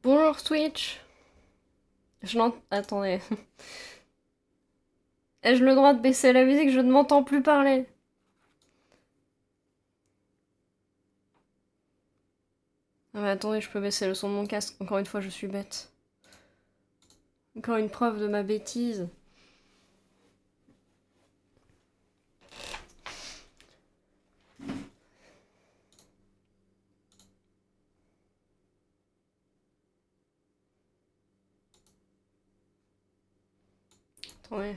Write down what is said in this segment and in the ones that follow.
Bonjour Twitch. Je n'entends... Attendez. Ai-je le droit de baisser la musique? Je ne m'entends plus parler. Ah mais attendez, je peux baisser le son de mon casque. Encore une fois, je suis bête. Encore une preuve de ma bêtise. Attendez.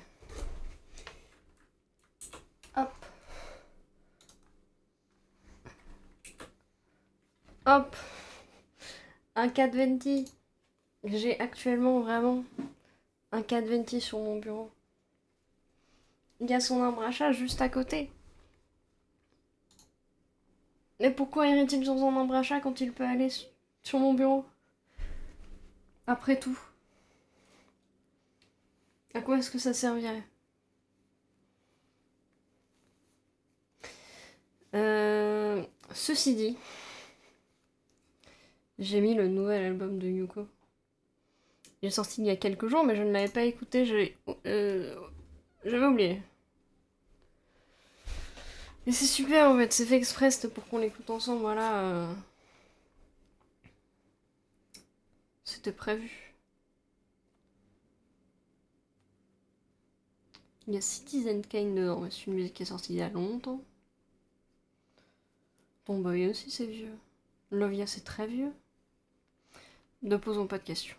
Hop. Hop. Un 420. J'ai actuellement vraiment un 420 sur mon bureau. Il y a son embrachage juste à côté. Mais pourquoi irait-il sur son embrachage quand il peut aller sur mon bureau? Après tout. À quoi est-ce que ça servirait? Ceci dit, j'ai mis le nouvel album de Yuko. Il est sorti il y a quelques jours, mais je ne l'avais pas écouté, j'avais oublié. Et c'est super en fait, c'est fait exprès, c'était pour qu'on l'écoute ensemble, voilà. C'était prévu. Il y a Citizen Kane dedans, mais c'est une musique qui est sortie il y a longtemps. Tomboy aussi, c'est vieux. Lovia, c'est très vieux. Ne posons pas de questions.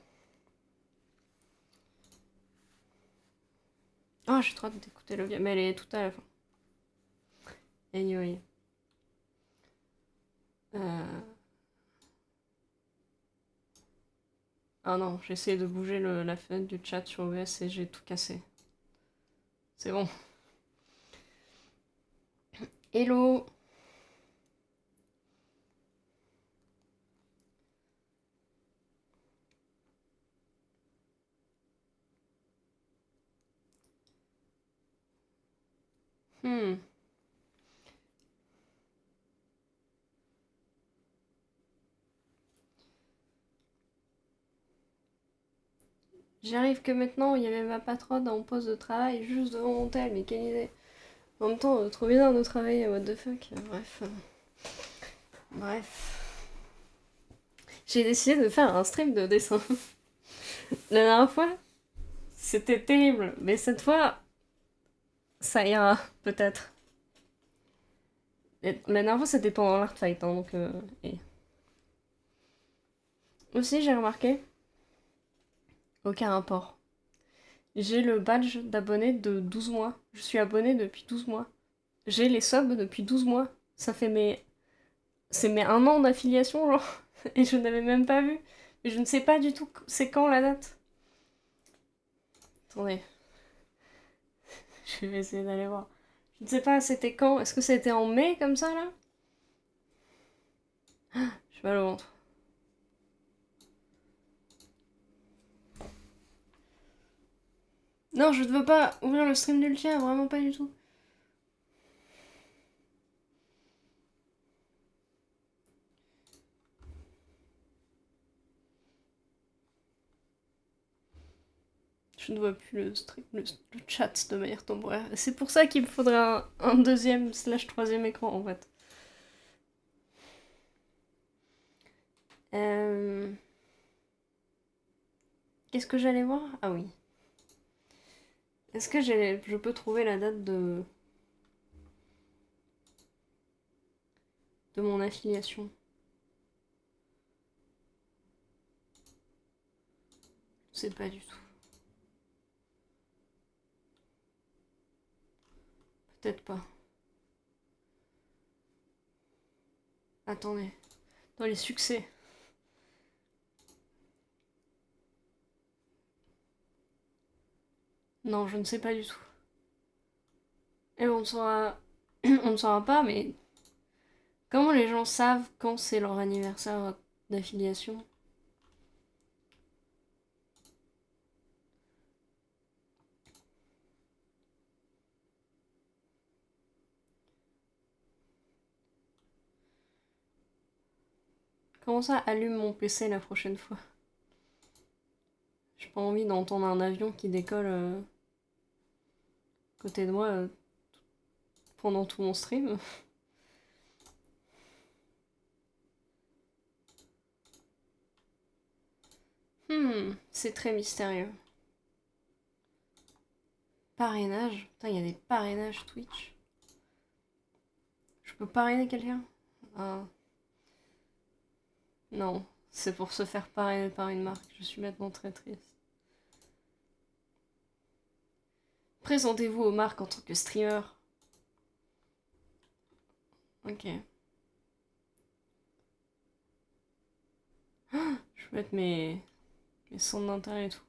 Ah, j'ai trop hâte d'écouter Lovia, mais elle est tout à la fin. Anyway. Euh... Ah non, j'ai essayé de bouger la fenêtre du chat sur OBS et j'ai tout cassé. C'est bon. Hello. Hmm. J'y arrive que maintenant, il y avait ma patronne en poste de travail juste devant mon tel, mais quelle idée. En même temps, trop bizarre de travailler, what the fuck. Bref. Bref. J'ai décidé de faire un stream de dessin. La dernière fois, c'était terrible, mais cette fois, ça ira, peut-être. La dernière fois, c'était pendant l'art fight, hein, donc... et... Aussi, j'ai remarqué, aucun rapport. J'ai le badge d'abonné de 12 mois. Je suis abonné depuis 12 mois. J'ai les subs depuis 12 mois. Ça fait mes... C'est mes un an d'affiliation, genre. Et je n'avais même pas vu. Mais je ne sais pas du tout c'est quand la date. Attendez, je vais essayer d'aller voir. Je ne sais pas, c'était quand? Est-ce que c'était en mai, comme ça, là? Je vais mal au ventre. Non, je ne veux pas ouvrir le stream d'Ultia, vraiment pas du tout. Je ne vois plus le chat de manière temporaire. C'est pour ça qu'il me faudrait un deuxième slash troisième écran, en fait. Euh... Qu'est-ce que j'allais voir? Ah oui. Est-ce que je peux trouver la date de mon affiliation? Je sais pas du tout. Peut-être pas. Attendez. Dans les succès. Non, je ne sais pas du tout. Et on ne saura... on ne saura pas, mais... Comment les gens savent quand c'est leur anniversaire d'affiliation? Comment ça allume mon PC la prochaine fois? pas envie d'entendre un avion qui décolle à côté de moi pendant tout mon stream. C'est très mystérieux. Parrainage. Putain, il y a des parrainages Twitch. Je peux parrainer quelqu'un? Ah. Non, c'est pour se faire parrainer par une marque. Je suis maintenant très triste. Présentez-vous aux marques en tant que streamer. Ok. Je peux mettre mes centres d'intérêt et tout.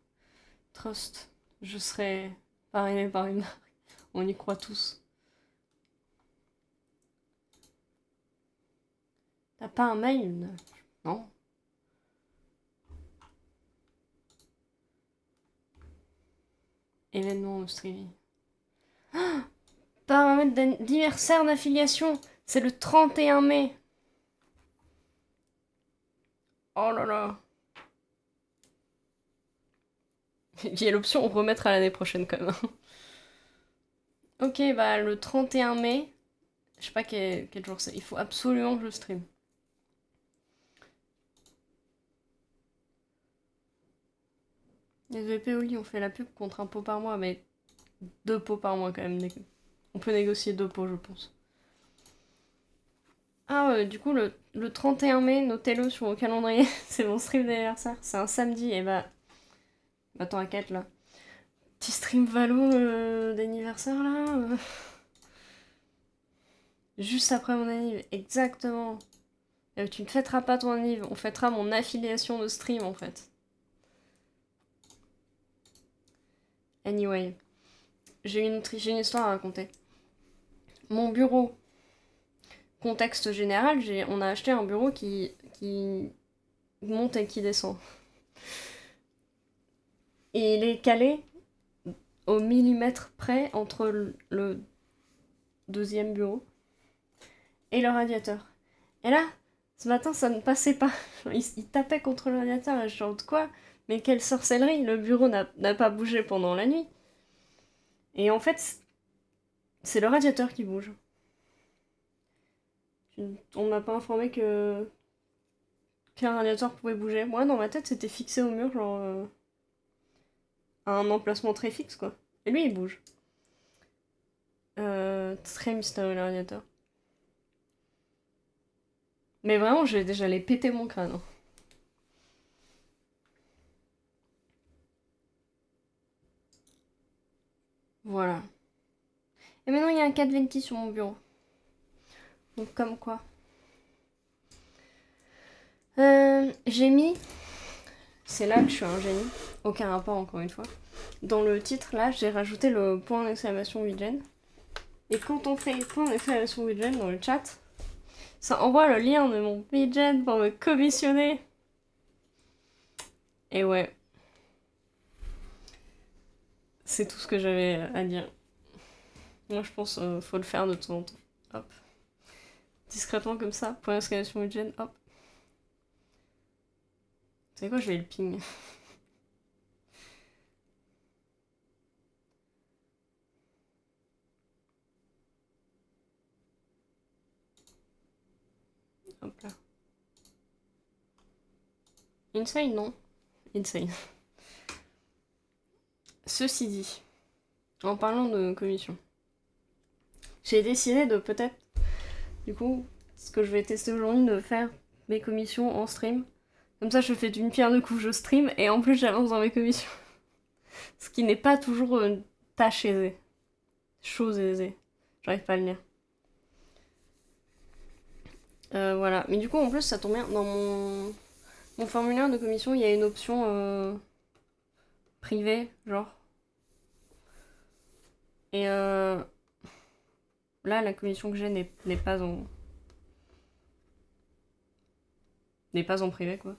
Trust. Je serai parrainé par une marque. On y croit tous. T'as pas un mail? Non. Événement au streaming. Paramètre d'anniversaire d'affiliation. C'est le 31 mai. Oh là là. Il y a l'option remettre à l'année prochaine quand même. Ok, bah le 31 mai. Je sais pas quel jour c'est. Il faut absolument que je stream. Les VP Oli ont fait la pub contre un pot par mois, mais 2 pots par mois quand même. On peut négocier 2 pots, je pense. Ah ouais, du coup, le 31 mai, notez-le sur vos calendriers. C'est mon stream d'anniversaire. C'est un samedi, et bah. Attends, à 4 là. Petit stream Valo d'anniversaire là. Juste après mon anniv, exactement. Tu ne fêteras pas ton anniv, on fêtera mon affiliation de stream en fait. Anyway, j'ai une histoire à raconter. Mon bureau, contexte général, on a acheté un bureau qui monte et qui descend. Et il est calé au millimètre près entre le deuxième bureau et le radiateur. Et là, ce matin, ça ne passait pas. Il tapait contre le radiateur et je chante quoi? Mais quelle sorcellerie! Le bureau n'a pas bougé pendant la nuit. Et en fait, c'est le radiateur qui bouge. On m'a pas informé qu'un radiateur pouvait bouger. Moi, dans ma tête, c'était fixé au mur, genre à un emplacement très fixe, quoi. Et lui, il bouge. Très mystérieux, le radiateur. Mais vraiment, j'allais péter mon crâne. Hein. Voilà. Et maintenant, il y a un 420 sur mon bureau. Donc, comme quoi. J'ai mis... C'est là que je suis un génie. Aucun rapport, encore une fois. Dans le titre, là, j'ai rajouté le point d'exclamation Widgen. Et quand on fait point d'exclamation Widgen dans le chat, ça envoie le lien de mon Widgen pour me commissionner. Et ouais. C'est tout ce que j'avais à dire. Moi, je pense faut le faire de temps en temps. Hop. Discrètement comme ça, point d'exclamation Widgen, hop. C'est quoi, je vais le ping. Hop là. Insane, non? Insane. Ceci dit, en parlant de commission, j'ai décidé de peut-être, du coup, ce que je vais tester aujourd'hui, de faire mes commissions en stream. Comme ça, je fais d'une pierre deux coups, je stream, et en plus, j'avance dans mes commissions. Ce qui n'est pas toujours une tâche aisée. Chose aisée. J'arrive pas à le lire. Voilà. Mais du coup, en plus, ça tombe bien. Dans mon formulaire de commission, il y a une option privée, genre. Et là, la commission que j'ai n'est pas en... n'est pas en privé, quoi.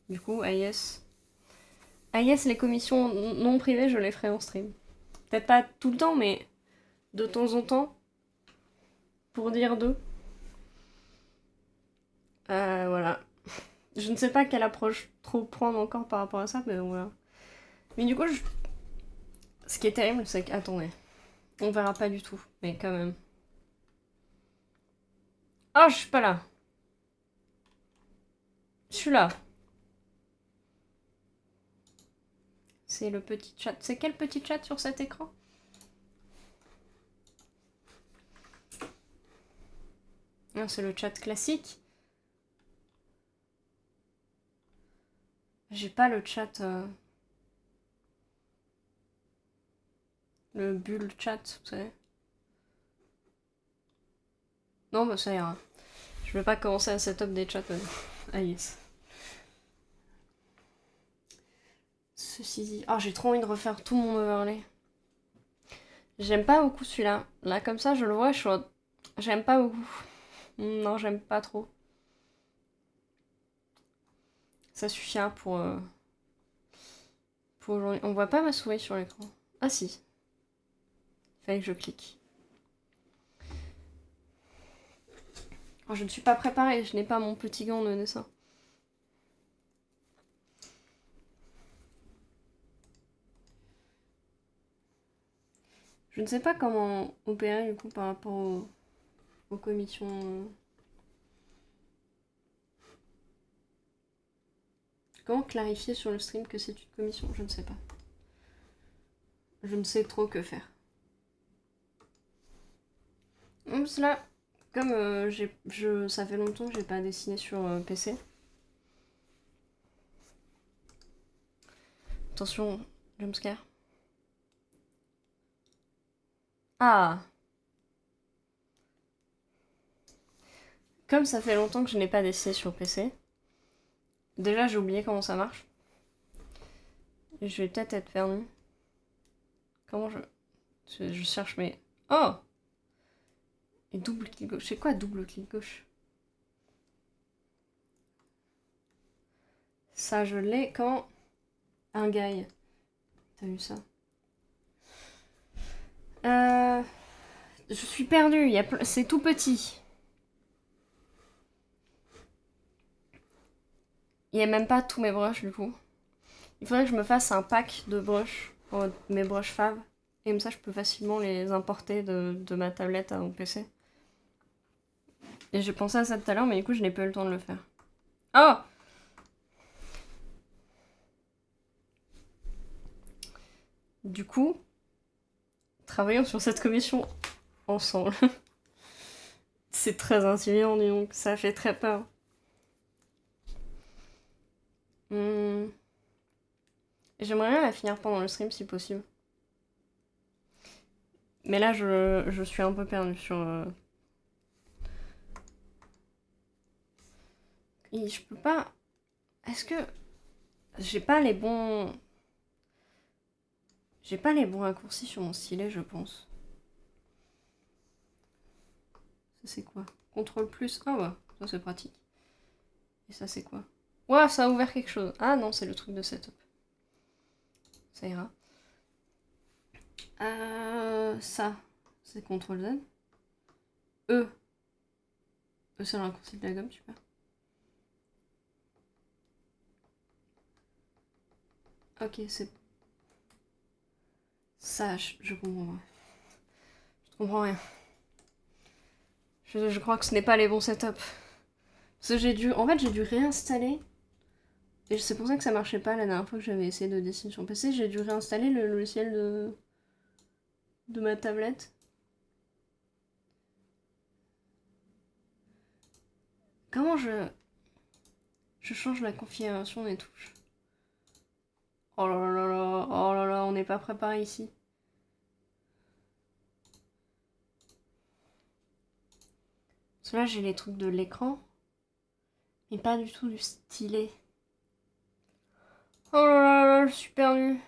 Du coup, AIS... AIS, les commissions non privées, je les ferai en stream. Peut-être pas tout le temps, mais de temps en temps. Pour dire deux. Voilà. Je ne sais pas quelle approche trop prendre encore par rapport à ça, mais on verra. Mais du coup, ce qui est terrible, c'est que... Attendez. On verra pas du tout, mais quand même. Ah, je suis pas là. Je suis là. C'est le petit chat. C'est quel petit chat sur cet écran? Non, c'est le chat classique. J'ai pas le chat... Le bulle chat, vous savez. Non, bah ça ira. Je vais pas commencer à setup des chats. Ah yes. Ceci dit... Ah, j'ai trop envie de refaire tout mon overlay. J'aime pas beaucoup celui-là. Là, comme ça, je le vois, je suis... J'aime pas beaucoup. Non, j'aime pas trop. Ça suffira pour aujourd'hui. On voit pas ma souris sur l'écran. Ah si. Fallait que je clique. Oh, je ne suis pas préparée, je n'ai pas mon petit gant de dessin. Je ne sais pas comment opérer du coup par rapport aux commissions. Comment clarifier sur le stream que c'est une commission? Je ne sais pas. Je ne sais trop que faire. Oups là, comme ça fait longtemps que j'ai pas dessiné sur PC. Attention, jumpscare. Ah! Comme ça fait longtemps que je n'ai pas dessiné sur PC, déjà j'ai oublié comment ça marche. Et je vais peut-être être perdue. Comment je cherche mes... Oh! Et double clic gauche. C'est quoi double clic gauche? Ça, je l'ai quand... Un guy. T'as vu ça? Je suis perdue. C'est tout petit. Il n'y a même pas tous mes brushes, du coup. Il faudrait que je me fasse un pack de brushes, mes brushes fav. Et comme ça, je peux facilement les importer de ma tablette à mon PC. Et j'ai pensé à ça tout à l'heure, mais du coup, je n'ai pas eu le temps de le faire. Oh! Du coup, travaillons sur cette commission ensemble. C'est très intimidant, dis donc. Ça fait très peur. J'aimerais bien la finir pendant le stream, si possible. Mais là, je suis un peu perdue sur... Et je peux pas... Est-ce que... J'ai pas les bons... J'ai pas les bons raccourcis sur mon stylet, je pense. Ça, c'est quoi? Contrôle plus. Ah ouais, ça c'est pratique. Et ça, c'est quoi? Ouah, ça a ouvert quelque chose. Ah non, c'est le truc de setup. Ça ira. Ça, c'est CTRL Z. E. E, c'est le raccourci de la gomme, super. Ok, c'est... Ça, je comprends pas. Je comprends rien. Je crois que ce n'est pas les bons setups. Parce que j'ai dû... En fait, j'ai dû réinstaller. Et c'est pour ça que ça marchait pas la dernière fois que j'avais essayé de dessiner sur PC. J'ai dû réinstaller le logiciel de ma tablette. Comment je change la configuration des touches? Oh là là là, oh là là, on n'est pas préparé ici. Parce que là, j'ai les trucs de l'écran, mais pas du tout du stylet. Oh là là là, je suis perdue.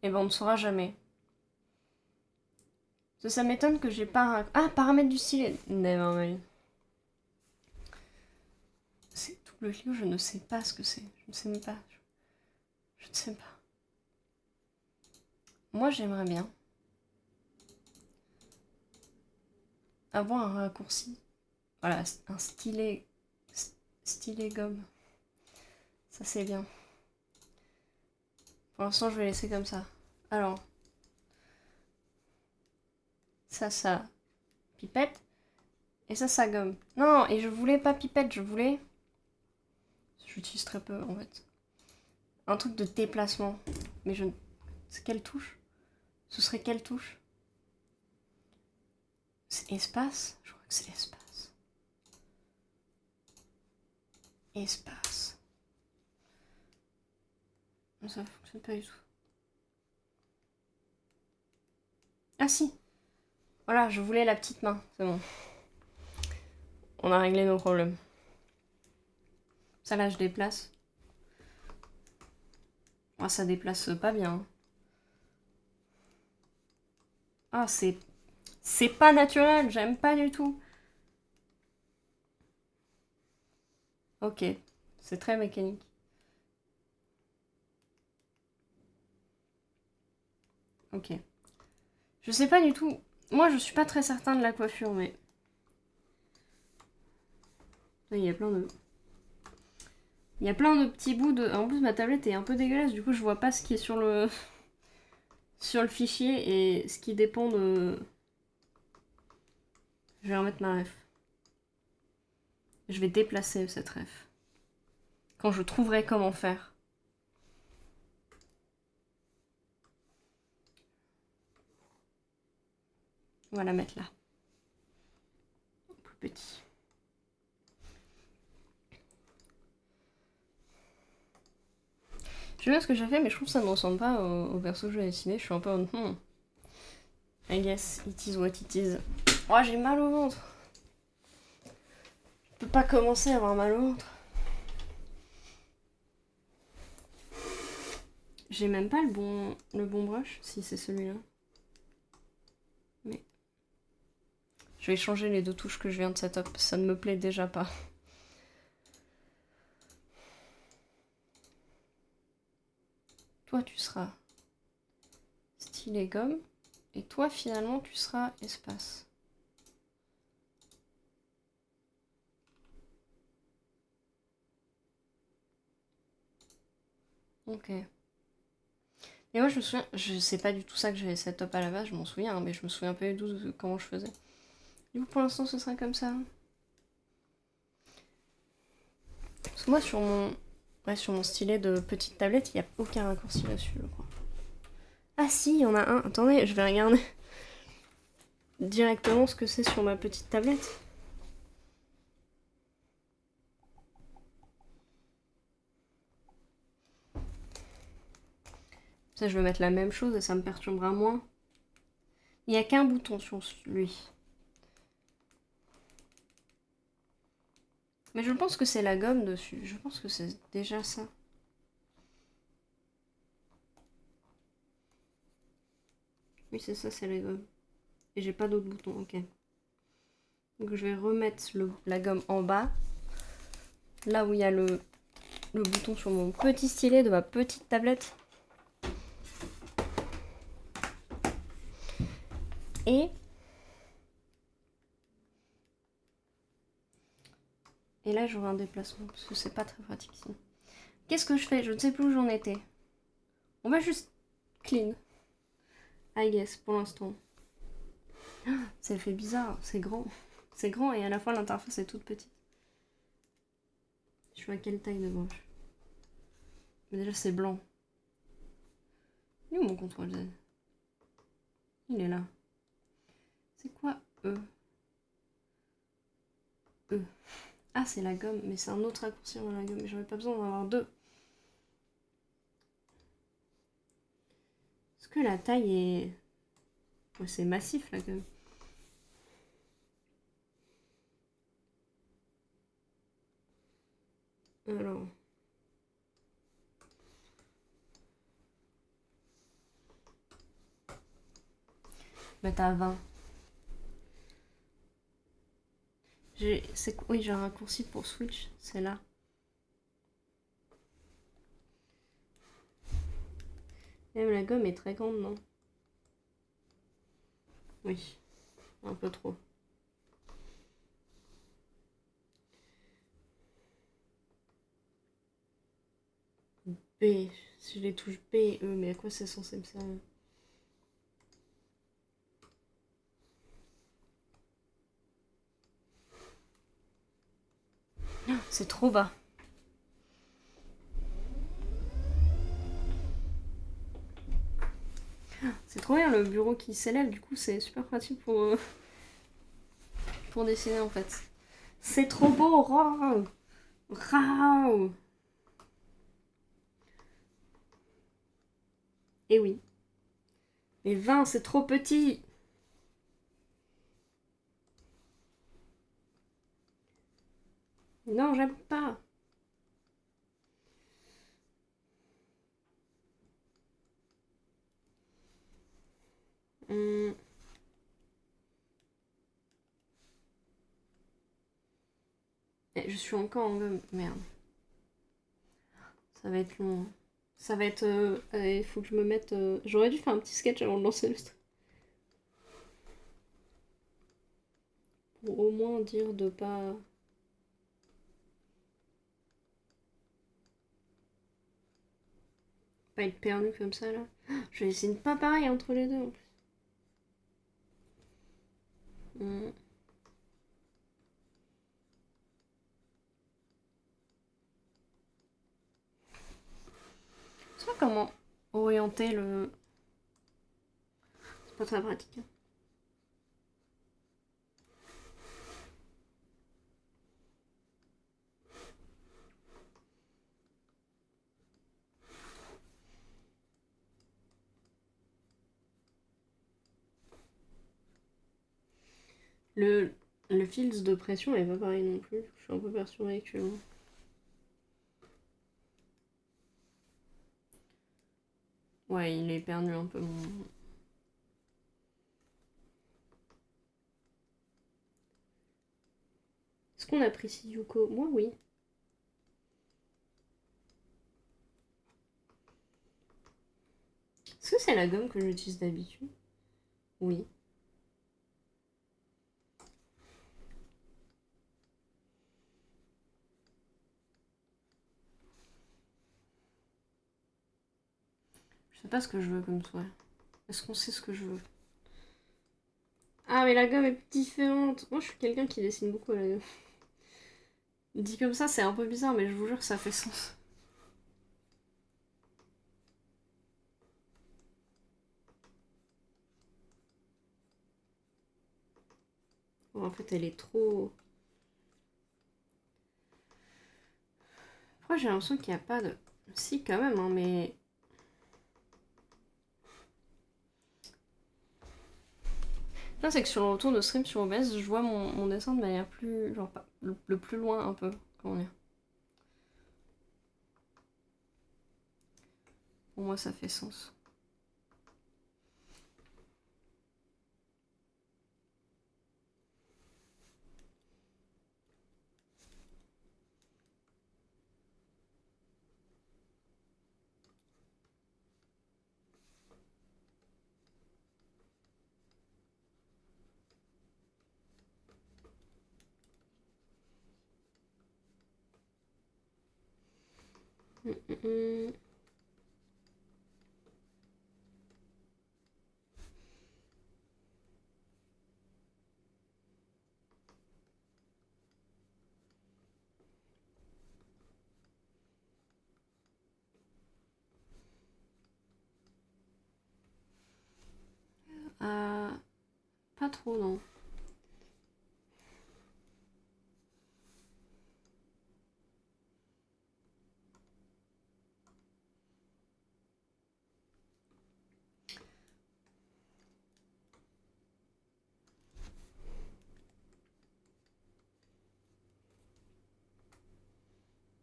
Et ben, on ne saura jamais. Ça m'étonne que j'ai pas un... Ah, paramètres du stylet. Nevermind. C'est double clic, je ne sais pas ce que c'est. Je ne sais même pas. Je ne sais pas. Moi, j'aimerais bien avoir un raccourci. Voilà, un stylet gomme. Ça c'est bien. Pour l'instant je vais laisser comme ça. Alors. Ça pipette. Et ça gomme. Non, et je voulais pas pipette, je voulais... J'utilise très peu en fait. Un truc de déplacement. Mais je... C'est quelle touche? Ce serait quelle touche? C'est espace? Je crois que c'est espace. Espace. Ça fonctionne pas du tout. Ah si. Voilà, je voulais la petite main. C'est bon. On a réglé nos problèmes. Ça là, je déplace. Ah, ça déplace pas bien. Ah, c'est pas naturel, j'aime pas du tout. Ok, c'est très mécanique. Ok. Je sais pas du tout. Moi, je suis pas très certain de la coiffure, mais... Il y a plein de... Il y a plein de petits bouts de... En plus, ma tablette est un peu dégueulasse, du coup, je vois pas ce qui est sur le... sur le fichier et ce qui dépend de... Je vais remettre ma ref. Je vais déplacer cette ref. Quand je trouverai comment faire. On va la mettre là. Plus petit. Je sais bien ce que j'ai fait, mais je trouve que ça ne ressemble pas au perso que je vais dessiner. Je suis un peu en... I guess it is what it is. Oh, j'ai mal au ventre. Je peux pas commencer à avoir mal au ventre. J'ai même pas le bon brush, si c'est celui-là. Mais... Je vais changer les deux touches que je viens de setup, ça ne me plaît déjà pas. Toi, tu seras stylet gomme. Et toi, finalement, tu seras espace. Ok. Et moi, je me souviens, je sais pas du tout ça que j'avais setup à la base, je m'en souviens, hein, mais je me souviens pas du tout de comment je faisais. Du coup, pour l'instant, ce sera comme ça. Parce que moi, sur mon stylet de petite tablette, il n'y a aucun raccourci là-dessus, je crois. Ah si, il y en a un. Attendez, je vais regarder directement ce que c'est sur ma petite tablette. Ça, je vais mettre la même chose et ça me perturbera moins. Il n'y a qu'un bouton sur lui. Mais je pense que c'est la gomme dessus. Je pense que c'est déjà ça. Oui, c'est ça, c'est la gomme. Et j'ai pas d'autres boutons, ok. Donc je vais remettre la gomme en bas. Là où il y a le bouton sur mon petit stylet de ma petite tablette. Et là, j'aurai un déplacement, parce que c'est pas très pratique ici. Qu'est-ce que je fais? Je ne sais plus où j'en étais. On va juste clean. I guess, pour l'instant. Ça fait bizarre, c'est grand. C'est grand et à la fois l'interface est toute petite. Je suis à quelle taille de gauche? Mais déjà, c'est blanc. Il est où mon contrôle Z? Il est là. C'est quoi E? E. Ah, c'est la gomme, mais c'est un autre raccourci dans la gomme. Mais j'aurais pas besoin d'en avoir deux. Est-ce que la taille est... Ouais, c'est massif, la gomme. Alors... Mettre à 20. Oui, j'ai un raccourci pour Switch, c'est là. Même la gomme est très grande, non? Oui, un peu trop. B. Si je les touche B, E, mais à quoi c'est censé me servir? C'est trop bas. C'est trop bien le bureau qui s'élève, du coup c'est super pratique pour dessiner en fait. C'est trop beau, waouh! Waouh! Et oui. Mais 20, c'est trop petit! Non, j'aime pas! Hum. Je suis encore en gomme. Merde. Ça va être long. Ça va être. Il faut que je me mette. J'aurais dû faire un petit sketch avant de lancer le stream. Pour au moins dire de pas. Pas être perdu comme ça là. Je dessine pas pareil entre les deux en plus. Hum. Je sais pas comment orienter le. C'est pas très pratique. Hein. Le, le fil de pression est pas pareil non plus. Je suis un peu perturbée actuellement. Ouais, il est perdu un peu mon. Est-ce qu'on apprécie Yuko? Moi, oui. Est-ce que c'est la gomme que j'utilise d'habitude? Oui. Je sais pas ce que je veux comme toi. Est-ce qu'on sait ce que je veux? Ah, mais la gomme est différente. Moi, je suis quelqu'un qui dessine beaucoup à la gomme. Dit comme ça, c'est un peu bizarre, mais je vous jure que ça fait sens. Bon, en fait, elle est trop. Pourquoi j'ai l'impression qu'il n'y a pas de. Si, quand même, hein, mais. Là, c'est que sur le retour de stream sur OBS, je vois mon dessin de manière plus. Genre, pas, le plus loin un peu. Comment dire? Pour moi, ça fait sens. Hum, hum, hum. Pas trop, non.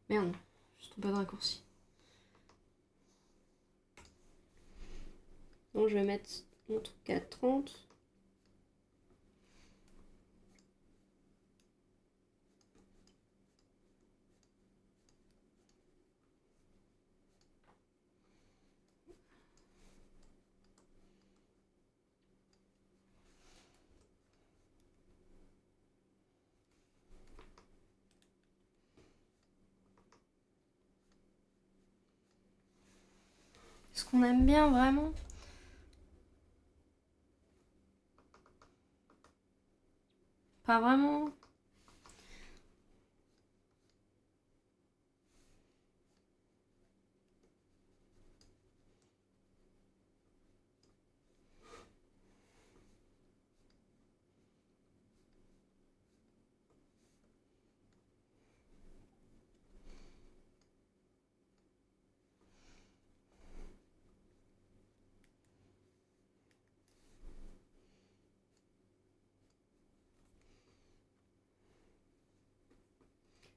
Merde, je trouve pas de raccourci. Donc je vais mettre mon truc à 30. Est-ce qu'on aime bien vraiment? Pas vraiment.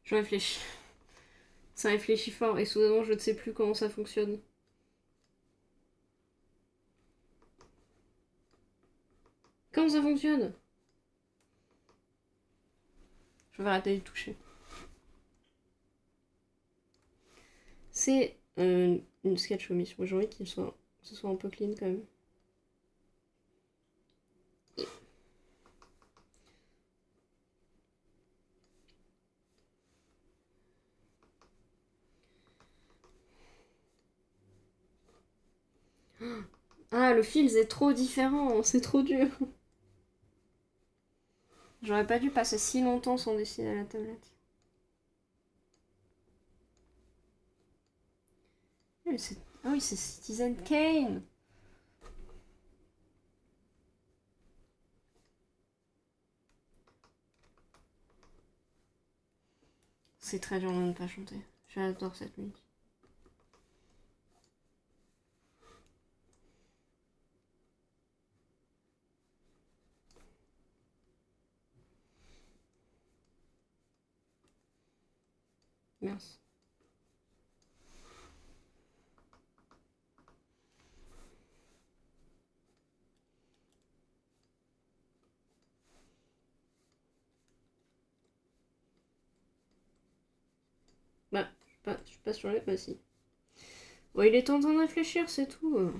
Je réfléchis. Ça réfléchit fort et soudainement je ne sais plus comment ça fonctionne. Comment ça fonctionne? Je vais arrêter de toucher. C'est une sketch omission. J'ai envie que ce soit un peu clean quand même. Ah, le fil est trop différent, c'est trop dur. J'aurais pas dû passer si longtemps sans dessiner à la tablette. Ah oui, c'est Citizen Kane. C'est très dur de ne pas chanter. J'adore cette musique. Merci. Bah, je suis pas sur les... Bah si. Bon, il est temps d'en réfléchir, c'est tout.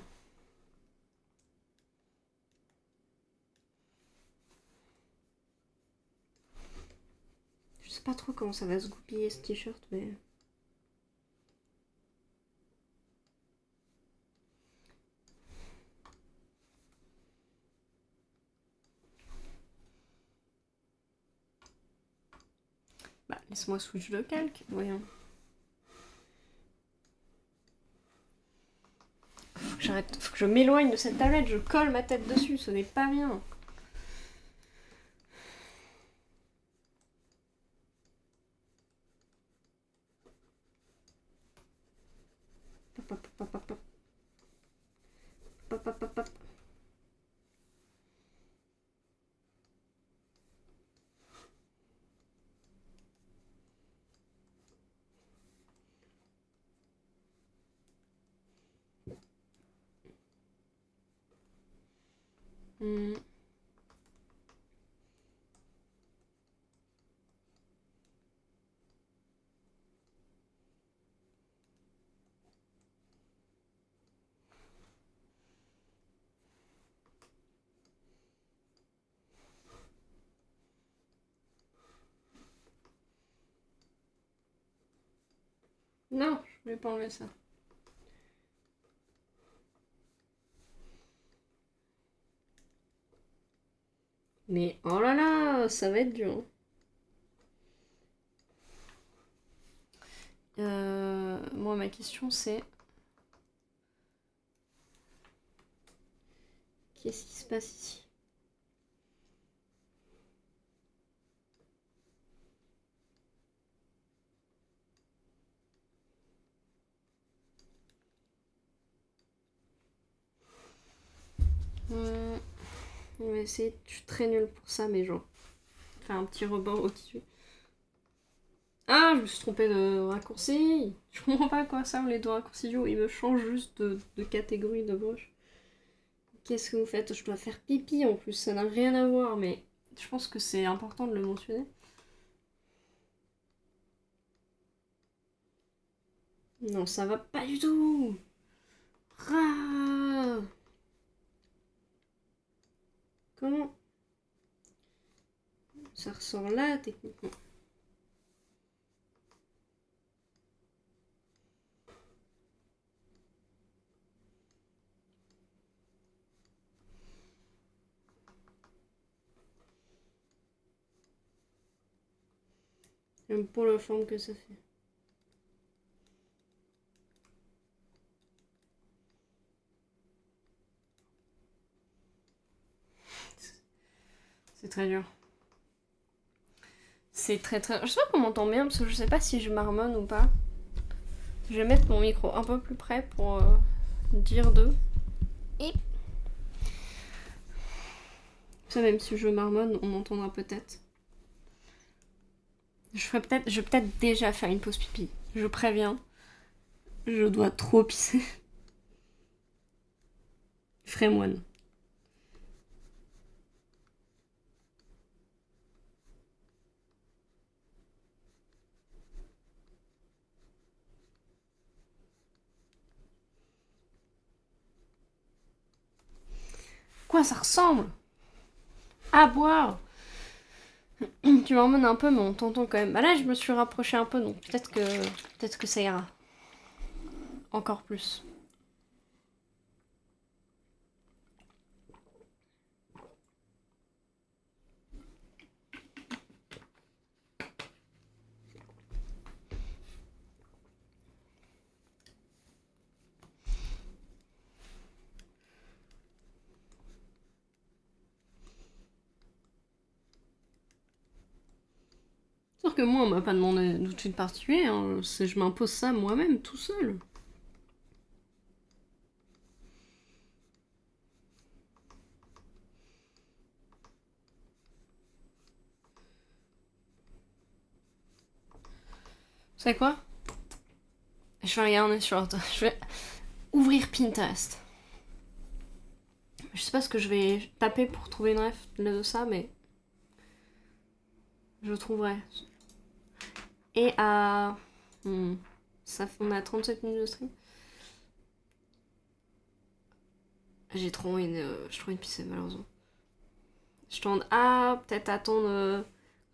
Je sais pas trop comment ça va se goupiller ce t-shirt, mais... Bah, laisse-moi switch le calque, voyons. Faut que je m'éloigne de cette tablette, je colle ma tête dessus, ce n'est pas bien. Pop, pop, pop, pop. Pop, pop, pop, pop. Hmm. Non, je vais pas enlever ça. Mais oh là là, ça va être dur. Moi, ma question c'est... Qu'est-ce qui se passe ici? On va essayer. Je suis très nulle pour ça, mais genre... Faire un petit rebord au-dessus. Ah, je me suis trompée de raccourci. Je comprends pas à quoi ça, les deux raccourcis duo. Ils me changent juste de catégorie de broche. Qu'est-ce que vous faites? Je dois faire pipi en plus, ça n'a rien à voir, mais je pense que c'est important de le mentionner. Non, ça va pas du tout. Ah, comment ça ressort là, techniquement? J'aime pas la forme que ça fait. C'est très dur. C'est très très... Je sais pas comment t'en bien parce que je sais pas si je marmonne ou pas. Je vais mettre mon micro un peu plus près pour dire d'eux. Et... Ça, même si je marmonne, on m'entendra peut-être. Je vais peut-être déjà faire une pause pipi. Je préviens. Je dois trop pisser. Frémoine. Quoi, ça ressemble à boire. Tu m'emmènes un peu, mais on t'entend quand même. Bah là, je me suis rapprochée un peu, donc peut-être que ça ira. Encore plus. Sauf que moi, on m'a pas demandé d'outil de particulier, hein. Je m'impose ça moi-même, tout seul. Vous savez quoi? Je vais regarder sur... Je vais ouvrir Pinterest. Je sais pas ce que je vais taper pour trouver une ref de ça, mais... Je trouverai. Et à... Ça, on est à 37 minutes de stream. J'ai trop envie de pisser, malheureusement. Je tente à peut-être attendre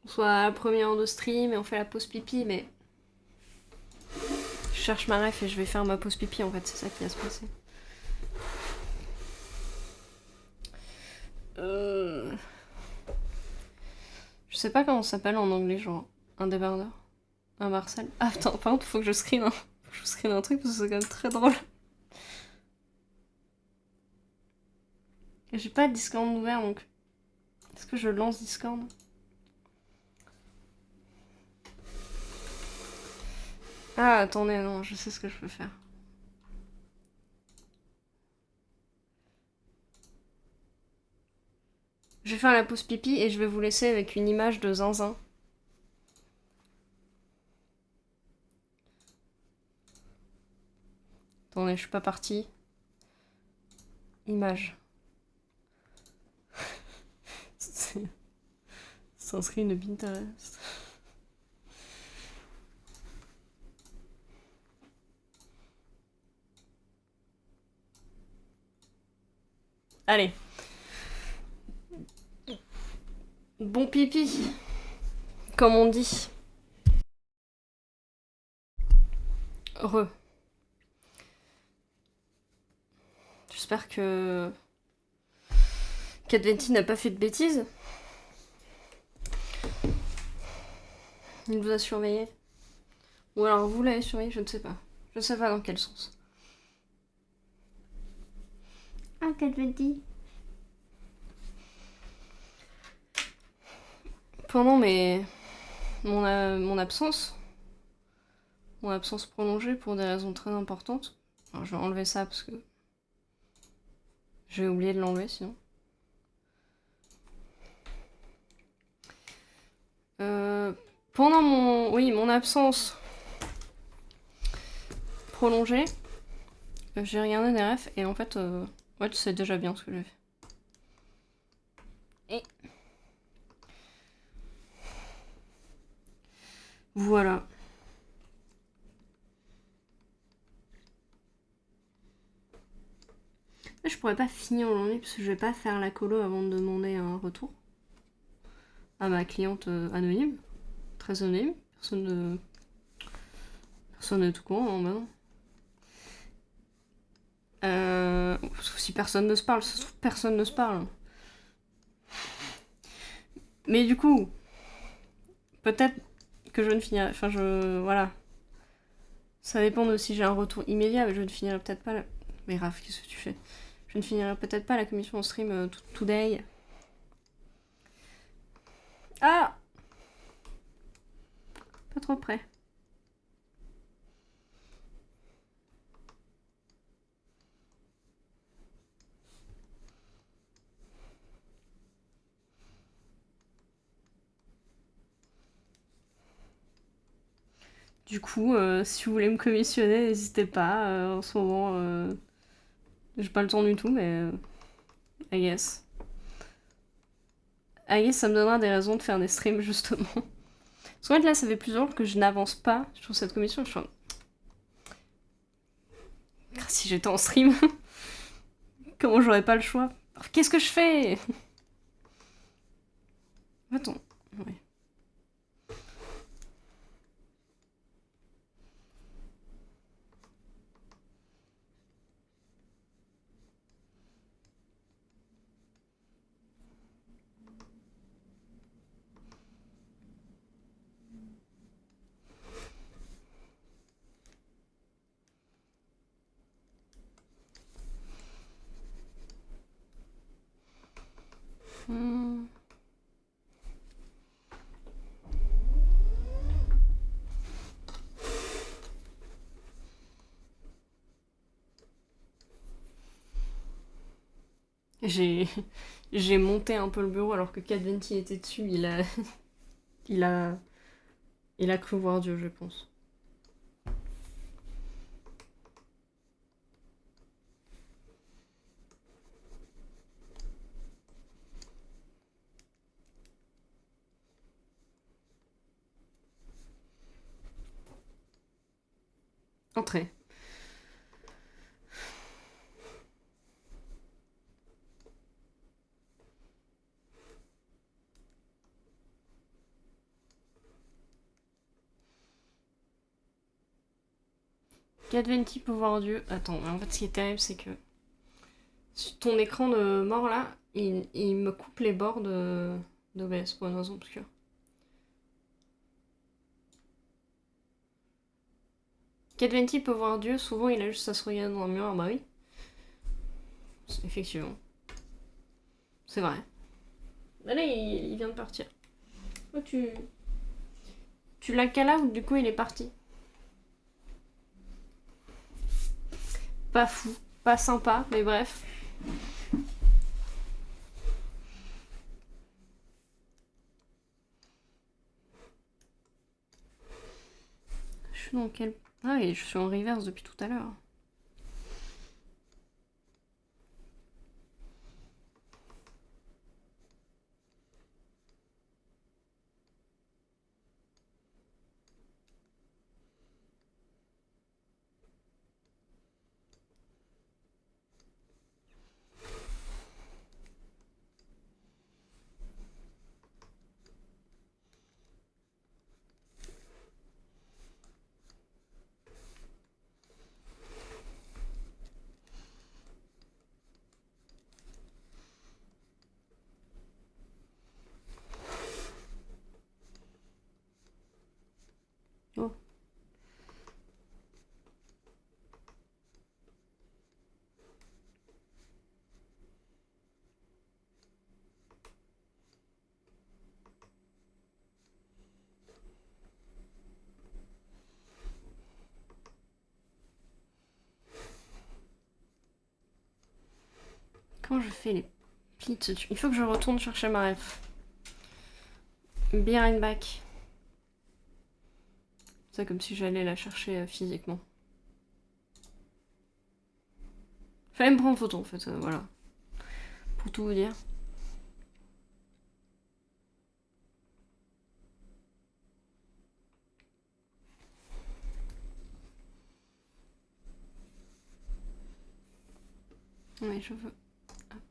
qu'on soit à la première heure de stream et on fait la pause pipi, mais... Je cherche ma ref et je vais faire ma pause pipi, en fait, c'est ça qui va se passer. Je sais pas comment ça s'appelle en anglais, genre un débardeur, un Marcel. Ah attends, par contre, faut que je screen un truc parce que c'est quand même très drôle. J'ai pas de Discord ouvert donc. Est-ce que je lance Discord? Ah attendez, non, je sais ce que je peux faire. Je vais faire la pause pipi et je vais vous laisser avec une image de zinzin. Attendez, je suis pas partie. Image. C'est un screen de Pinterest. Allez. Bon pipi, comme on dit. Heureux. J'espère que Venti n'a pas fait de bêtises. Il vous a surveillé. Ou alors vous l'avez surveillé, je ne sais pas. Je ne sais pas dans quel sens. Ah, Venti. Pendant mon absence prolongée pour des raisons très importantes. Alors, je vais enlever ça parce que j'ai oublié de l'enlever sinon. Pendant mon absence prolongée, j'ai regardé des refs et en fait, ouais, tu sais déjà bien ce que j'ai fait. Et voilà. Là, je pourrais pas finir aujourd'hui parce que je vais pas faire la colo avant de demander un retour à ma cliente anonyme, très anonyme. Personne n'est tout courant, hein, bah non. Si personne ne se parle, ça se trouve personne ne se parle. Mais du coup, peut-être que je ne finirai... Enfin, voilà. Ça dépend de si j'ai un retour immédiat, mais je ne finirai peut-être pas... Mais Raph, qu'est-ce que tu fais? Je ne finirai peut-être pas la commission en stream today. Ah! Pas trop près. Du coup, si vous voulez me commissionner, n'hésitez pas. En ce moment, j'ai pas le temps du tout, mais I guess. I guess ça me donnera des raisons de faire des streams, justement. Parce qu'en fait, là, ça fait plusieurs jours que je n'avance pas sur cette commission. Je suis en... Si j'étais en stream, comment j'aurais pas le choix? Qu'est-ce que je fais? Attends. Ouais. J'ai monté un peu le bureau alors que Kadventi était dessus. Il a cru voir Dieu, je pense. Entrez. Kadventi peut voir Dieu. Attends, en fait, ce qui est terrible, c'est que ton écran de mort là, il me coupe les bords d'OBS pour une raison obscure. Kadventi peut voir Dieu, souvent il a juste à se regarder dans un mur, bah oui. Effectivement. C'est vrai. Allez, il vient de partir. Oh, tu l'as qu'à là ou du coup il est parti? Pas fou, pas sympa, mais bref. Je suis dans quel... Ah oui, je suis en reverse depuis tout à l'heure. Oh. Comment je fais les pits? Il faut que je retourne chercher ma ref. Be right back. C'est comme si j'allais la chercher physiquement. Fallait me prendre photo en fait, voilà. Pour tout vous dire. Oui, je veux. Hop.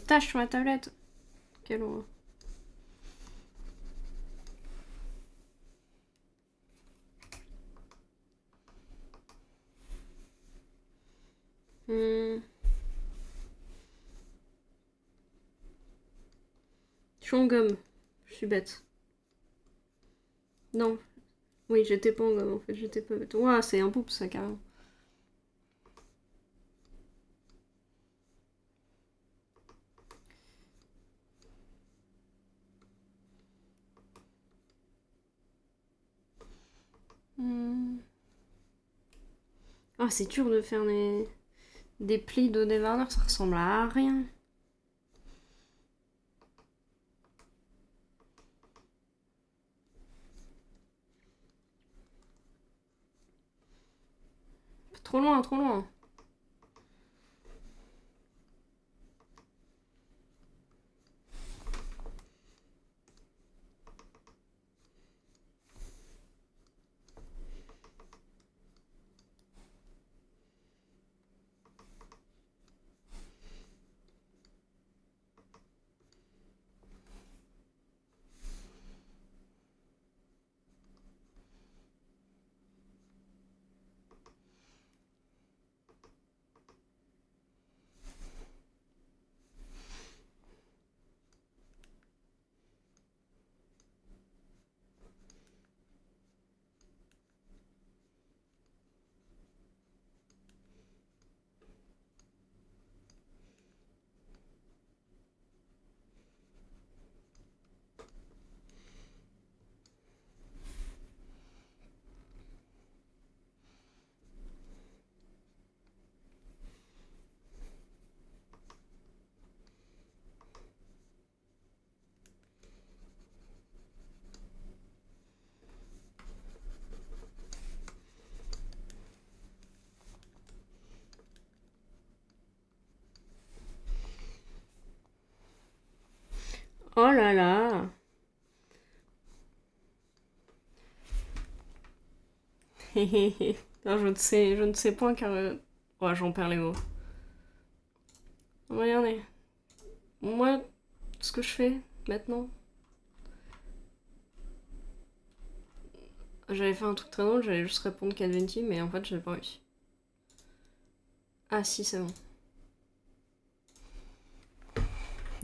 tache sur ma tablette. Quelle horreur. Je suis en gomme. Je suis bête. Non. Oui, j'étais pas en gomme en fait, j'étais pas bête. Ouah, c'est un poupe ça carrément. Ah, c'est dur de faire des plis de débardeur, ça ressemble à rien. Trop loin, trop loin. Oh là là. Non, je ne sais point car... Ouais, j'en perds les mots. Regardez. Moi, ce que je fais maintenant... J'avais fait un truc très drôle, j'allais juste répondre 420, mais en fait, j'avais pas réussi. Ah si, c'est bon.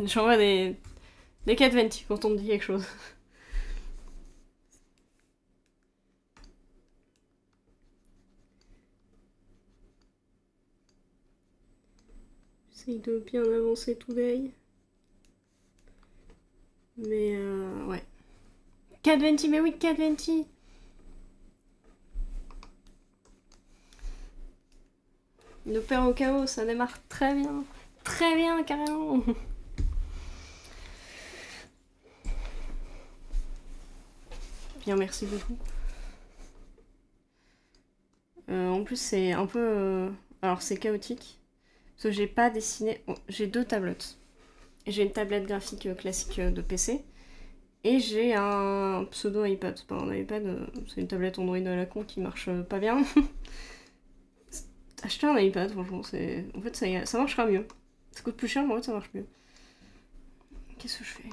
J'envoie des 420 quand on me dit quelque chose. J'essaye de bien avancer tout d'œil. Mais ouais. 420, mais oui, 420. Le père au chaos, ça démarre très bien. Très bien, carrément. Bien, merci beaucoup. En plus, c'est un peu... Alors, c'est chaotique. Parce que j'ai pas dessiné... Oh, j'ai deux tablettes. J'ai une tablette graphique classique de PC. Et j'ai un pseudo iPad. C'est pas un iPad, c'est une tablette Android à la con qui marche pas bien. Acheter un iPad, franchement, c'est... En fait, ça marchera mieux. Ça coûte plus cher, mais en fait, ça marche mieux. Qu'est-ce que je fais?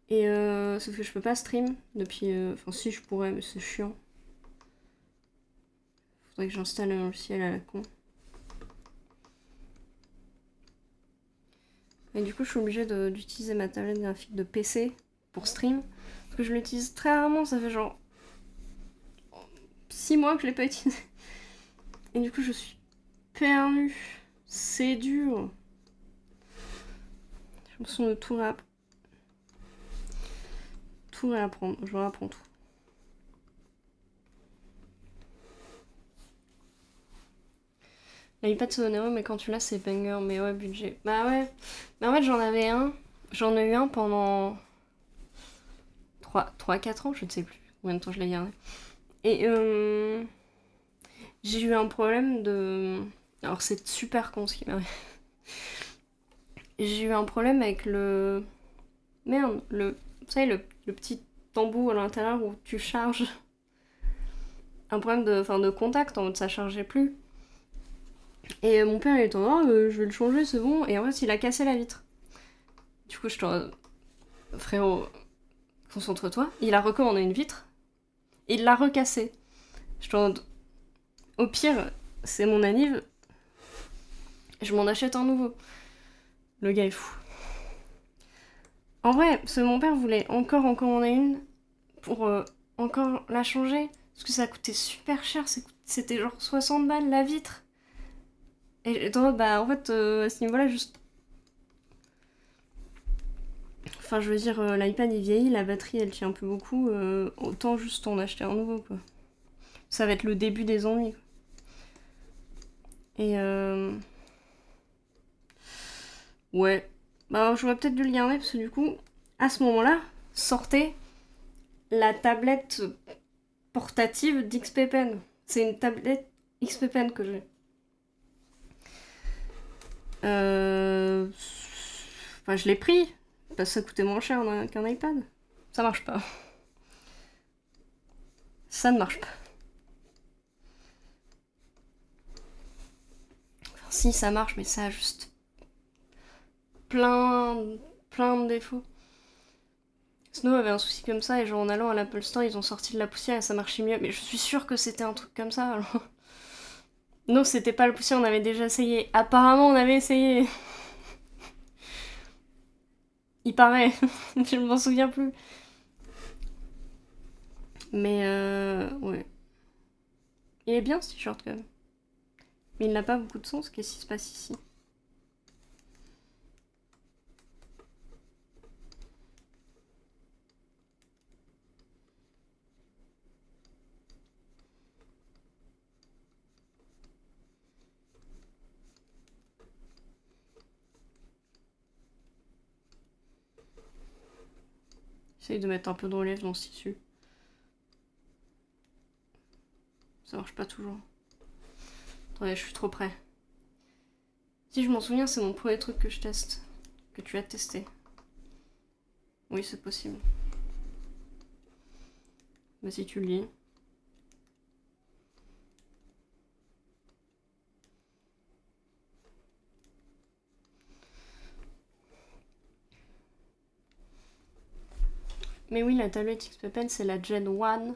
Et sauf que je peux pas stream depuis... Enfin, si, je pourrais, mais c'est chiant. Faudrait que j'installe un logiciel à la con. Et du coup, je suis obligée d'utiliser ma tablette graphique de PC pour stream. Parce que je l'utilise très rarement, ça fait genre 6 mois que je l'ai pas utilisé. Et du coup, je suis perdue. C'est dur. J'ai l'impression de tout réapprendre. Je réapprends tout. L'iPad c'est onéreux, mais quand tu l'as, c'est banger. Mais ouais, budget. Bah ouais. Mais en fait, j'en avais un. J'en ai eu un pendant 3-4 ans, je ne sais plus combien de temps je l'ai gardé. Et j'ai eu un problème de... Alors c'est super con ce qui m'arrive. J'ai eu un problème avec le... Merde, vous savez, le petit embout à l'intérieur où tu charges. Un problème de contact, en mode ça chargeait plus. Et mon père il est en mode, je vais le changer, c'est bon. Et en fait, il a cassé la vitre. Du coup, je te frérot, concentre-toi. Il a recommandé une vitre. Et il l'a recassée. Je te au pire, c'est mon anniv. Je m'en achète un nouveau. Le gars est fou. En vrai, mon père voulait encore en commander une pour encore la changer. Parce que ça coûtait super cher. C'était genre 60 balles la vitre. Et bah en fait, à ce niveau-là, juste. Enfin, je veux dire, l'iPad il vieillit, la batterie elle tient plus beaucoup. Autant juste en acheter un nouveau quoi. Ça va être le début des ennuis. Quoi. Et ouais. Bah, j'aurais peut-être dû le garder parce que du coup, à ce moment-là, sortait la tablette portative d'XP Pen. C'est une tablette XP Pen que j'ai. Enfin, je l'ai pris parce que ça coûtait moins cher qu'un iPad. Ça marche pas. Ça ne marche pas. Enfin, si, ça marche, mais ça a juste plein de défauts. Snow avait un souci comme ça et genre en allant à l'Apple Store ils ont sorti de la poussière et ça marchait mieux. Mais je suis sûre que c'était un truc comme ça alors. Non, c'était pas la poussière, on avait déjà essayé. Apparemment on avait essayé. Il paraît. Je ne m'en souviens plus. Mais ouais. Il est bien ce t-shirt quand même. Mais il n'a pas beaucoup de sens, qu'est-ce qui se passe ici? J'essaye de mettre un peu de relief dans ce tissu. Ça marche pas toujours. Attendez, je suis trop près. Si je m'en souviens, c'est mon premier truc que je teste. Que tu as testé. Oui, c'est possible. Mais si tu le lis. Mais oui, la tablette XP Pen, c'est la Gen 1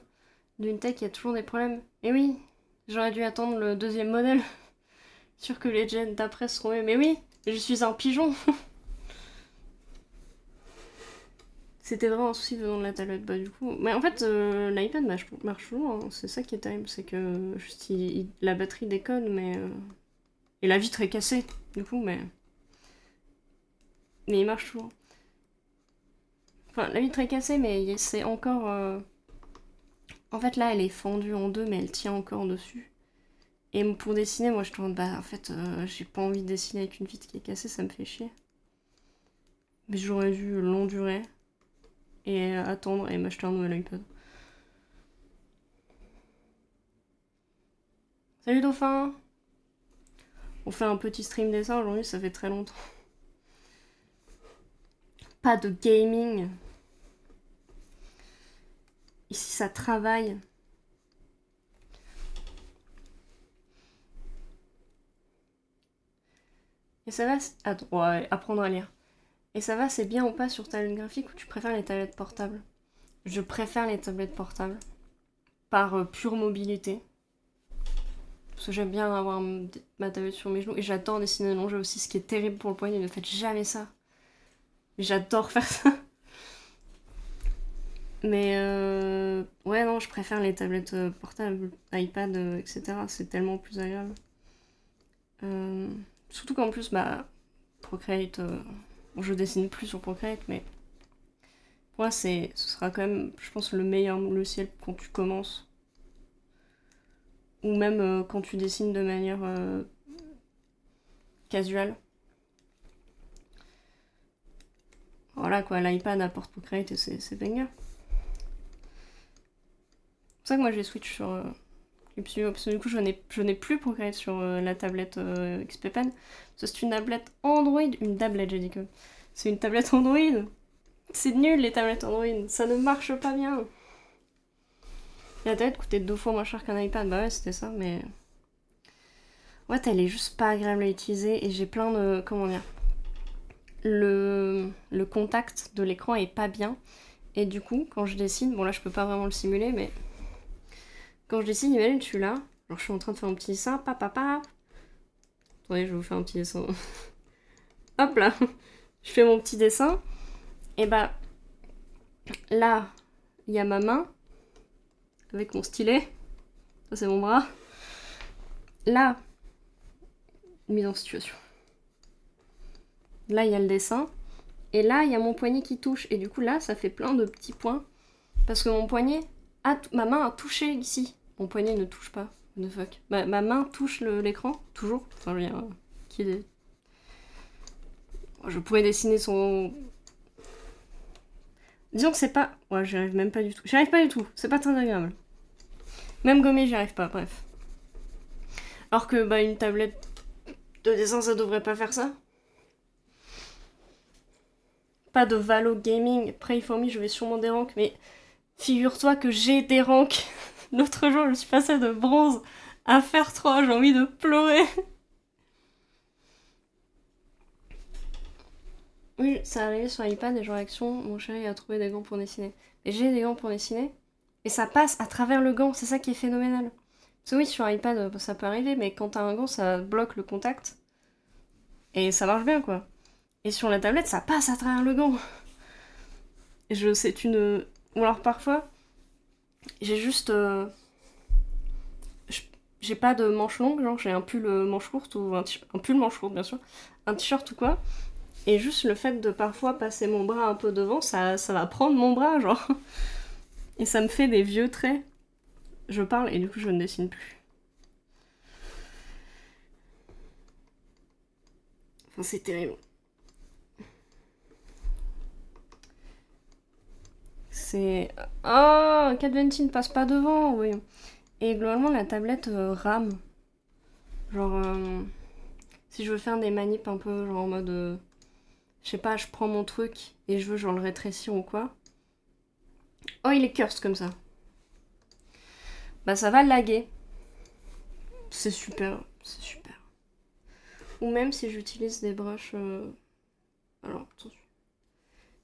d'une tech qui a toujours des problèmes. Et oui, j'aurais dû attendre le deuxième modèle. Sûr que les gens d'après seront mieux. Mais oui, je suis un pigeon. C'était vraiment un souci venant de la tablette. Bah du coup... Mais en fait, l'iPad marche toujours. Hein. C'est ça qui est terrible. C'est que juste, la batterie déconne, mais... Et la vitre est cassée, du coup, mais... Mais il marche toujours. Enfin, la vitre est cassée, mais c'est encore... En fait, là, elle est fendue en deux, mais elle tient encore dessus. Et pour dessiner, moi, je tourne... Bah, en fait, j'ai pas envie de dessiner avec une vitre qui est cassée, ça me fait chier. Mais j'aurais dû l'endurer. Et attendre et m'acheter un nouvel iPad. Salut Dauphin! On fait un petit stream dessin aujourd'hui, ça fait très longtemps. Pas de gaming. Ici, ça travaille. Et ça va... Attends, ouais, apprendre à lire. Et ça va, c'est bien ou pas sur tablette graphique ou tu préfères les tablettes portables? Je préfère les tablettes portables. Par pure mobilité. Parce que j'aime bien avoir ma tablette sur mes genoux. Et j'adore dessiner allongé aussi, ce qui est terrible pour le poignet. Ne faites jamais ça. J'adore faire ça. Mais ouais, non, je préfère les tablettes portables, iPad, etc. C'est tellement plus agréable. Surtout qu'en plus, bah, Procreate, bon, je dessine plus sur Procreate, mais pour moi, ce sera quand même, je pense, le meilleur logiciel quand tu commences. Ou même quand tu dessines de manière casual. Voilà quoi, l'iPad apporte Procreate et c'est banger. C'est pour ça que moi j'ai switch sur Clipsio, parce que du coup je n'ai plus Procreate sur la tablette XP Pen. C'est une tablette Android, une tablette j'ai dit que. C'est une tablette Android. C'est nul les tablettes Android, ça ne marche pas bien. La tablette coûtait 2 fois moins cher qu'un iPad, bah ouais c'était ça, mais... fait, elle est juste pas agréable à utiliser et j'ai plein de... Comment dire, le contact de l'écran est pas bien. Et du coup, quand je dessine, bon là je peux pas vraiment le simuler, mais quand je dessine, imagine, je suis là, genre je suis en train de faire un petit dessin, papa. Attendez, je vais vous faire un petit dessin. Hop là, je fais mon petit dessin, et bah là, il y a ma main avec mon stylet, ça c'est mon bras. Là, mise en situation. Là, il y a le dessin. Et là, il y a mon poignet qui touche. Et du coup, là, ça fait plein de petits points. Parce que mon poignet, ma main a touché ici. Mon poignet ne touche pas. What the fuck. Ma main touche l'écran, toujours. Enfin, je veux dire, je pourrais dessiner son... Disons que c'est pas... Ouais, j'y arrive même pas du tout. J'y arrive pas du tout. C'est pas très agréable. Même gommer, j'y arrive pas. Bref. Alors que, bah, une tablette de dessin, ça devrait pas faire ça. Pas de Valo Gaming, Pray for me, je vais sûrement des ranks, mais figure-toi que j'ai des ranks. L'autre jour, je suis passée de bronze à fer 3, j'ai envie de pleurer. Oui, ça arrivé sur iPad et genre action, mon chéri a trouvé des gants pour dessiner. Et j'ai des gants pour dessiner, et ça passe à travers le gant, c'est ça qui est phénoménal. Parce que oui, sur iPad, ça peut arriver, mais quand t'as un gant, ça bloque le contact. Et ça marche bien, quoi. Et sur la tablette, ça passe à travers le gant. Et c'est une... Ou alors parfois, j'ai juste... J'ai pas de manche longue, genre j'ai un pull manche courte, ou un pull manche courte, bien sûr, un t-shirt ou quoi. Et juste le fait de parfois passer mon bras un peu devant, ça va prendre mon bras, genre. Et ça me fait des vieux traits. Je parle et du coup, je ne dessine plus. Enfin, c'est terrible. C'est... Oh, Cat20 ne passe pas devant, oui. Et globalement, la tablette rame. Genre, si je veux faire des manips un peu, genre en mode... je sais pas, je prends mon truc et je veux genre le rétrécir ou quoi. Oh, il est cursed comme ça. Bah, ça va laguer. C'est super, c'est super. Ou même si j'utilise des brushes... Alors, attention.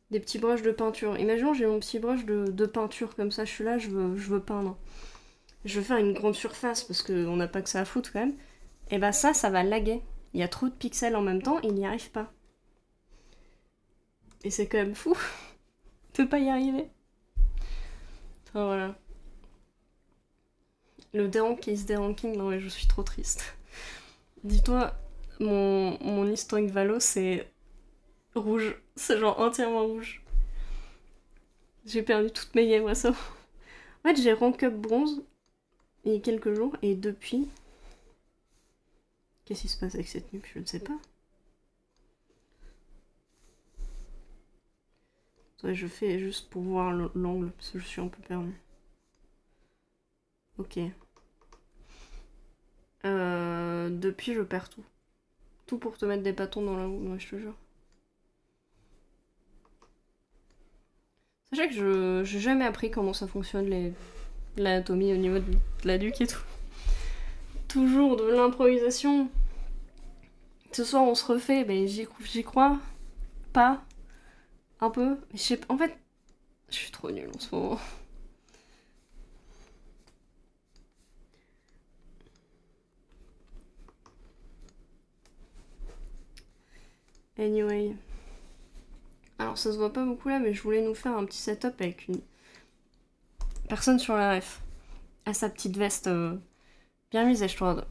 Des petits brushes de peinture. Imaginons, j'ai mon petit brush de peinture comme ça, je suis là, je veux peindre. Je veux faire une grande surface parce qu'on n'a pas que ça à foutre quand même. Et bah ça va laguer. Il y a trop de pixels en même temps et il n'y arrive pas. Et c'est quand même fou de pas y arriver. Enfin voilà. Le dérank is déranking, non mais je suis trop triste. Dis-toi, mon historique Valo c'est rouge. C'est genre entièrement rouge. J'ai perdu toutes mes games récemment. En fait j'ai rank up bronze il y a quelques jours et depuis... Qu'est-ce qui se passe avec cette nuque? Je ne sais pas. Ouais, je fais juste pour voir l'angle, parce que je suis un peu perdue. Ok. Depuis, je perds tout. Tout pour te mettre des bâtons dans la roue, moi je te jure. Sachez que j'ai jamais appris comment ça fonctionne l'anatomie au niveau de la nuque et tout. Toujours de l'improvisation. Ce soir on se refait, mais j'y crois pas. Un peu. Mais je sais pas. En fait, je suis trop nulle en ce moment. Anyway. Alors ça se voit pas beaucoup là, mais je voulais nous faire un petit setup avec une personne sur la ref. À sa petite veste bien mise, je trouve.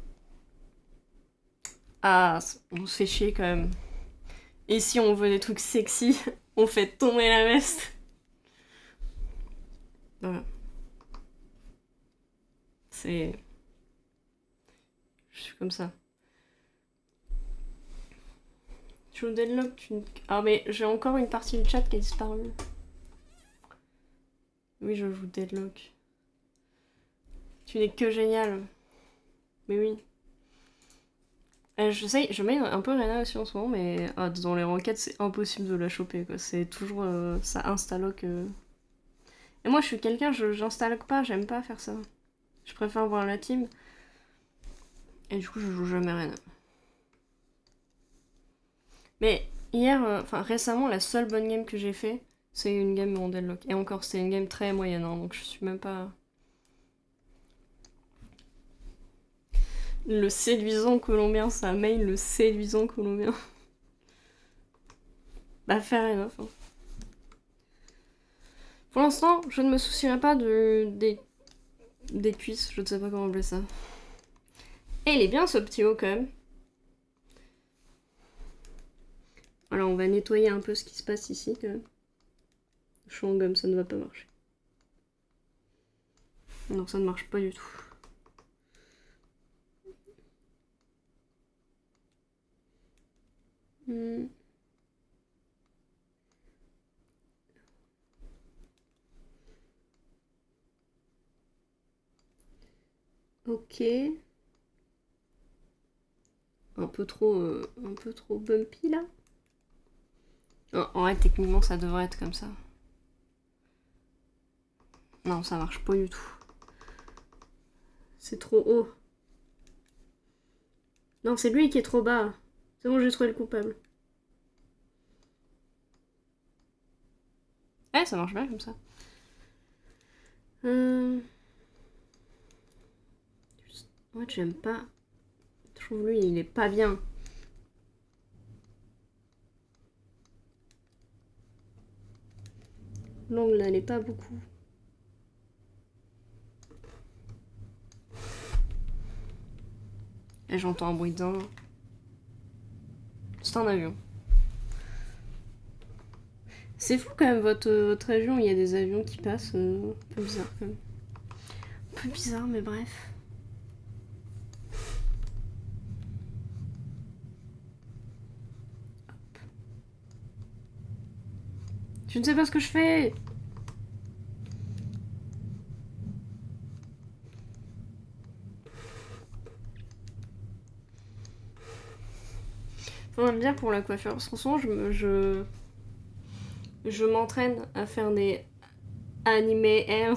Ah, on se fait chier quand même. Et si on veut des trucs sexy, on fait tomber la veste. Voilà. C'est... Je suis comme ça. Je vous deadlock une... Ah mais j'ai encore une partie du chat qui a disparu. Oui, je joue deadlock. Tu n'es que génial. Mais oui. Je mets un peu Rena aussi en ce moment, mais dans les ranked, c'est impossible de la choper, quoi. C'est toujours... ça instalock... Et moi, je suis quelqu'un, j'instalock pas, j'aime pas faire ça. Je préfère voir la team. Et du coup, je joue jamais Reyna. Mais hier, enfin récemment, la seule bonne game que j'ai fait, c'est une game en deadlock. Et encore, c'est une game très moyenne, hein, donc je suis même pas... Le séduisant colombien, ça mail le séduisant colombien. Bah, fair enough. Hein. Pour l'instant, je ne me soucierai pas des cuisses, je ne sais pas comment appeler ça. Et il est bien ce petit haut quand même. Alors on va nettoyer un peu ce qui se passe ici quand même. Chewing gum, ça ne va pas marcher. Non, ça ne marche pas du tout. Ok. Un peu trop bumpy là. En vrai, techniquement, ça devrait être comme ça. Non, ça marche pas du tout. C'est trop haut. Non, c'est lui qui est trop bas. C'est bon, j'ai trouvé le coupable. Eh, ça marche bien comme ça. Ouais, j'aime pas. Je trouve lui, il est pas bien. L'angle, elle est pas beaucoup. Et j'entends un bruit d'un. C'est un avion. C'est fou quand même, votre région, il y a des avions qui passent. Un peu bizarre quand même. Un peu bizarre, mais bref. Hop. Je ne sais pas ce que je fais. Faut me dire pour la coiffure. Parce qu'en ce moment, je m'entraîne à faire des animés air.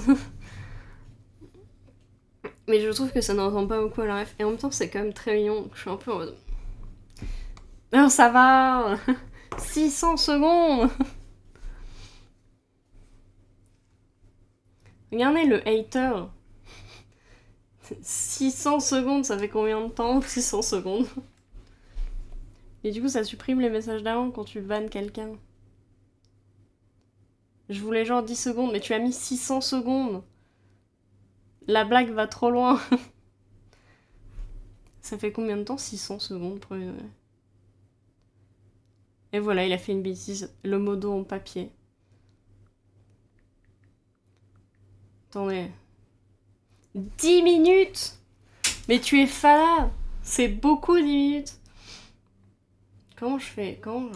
Mais je trouve que ça n'entend pas beaucoup à la ref. Et en même temps, c'est quand même très mignon. Donc je suis un peu en mode. Non, ça va 600 secondes. Regardez le hater. 600 secondes, ça fait combien de temps 600 secondes. Et du coup, ça supprime les messages d'avant quand tu vannes quelqu'un. Je voulais genre 10 secondes, mais tu as mis 600 secondes. La blague va trop loin. Ça fait combien de temps 600 secondes pour une... Et voilà, il a fait une bêtise. Le modo en papier. Attendez. 10 minutes. Mais tu es fada. C'est beaucoup 10 minutes. Comment je fais Comment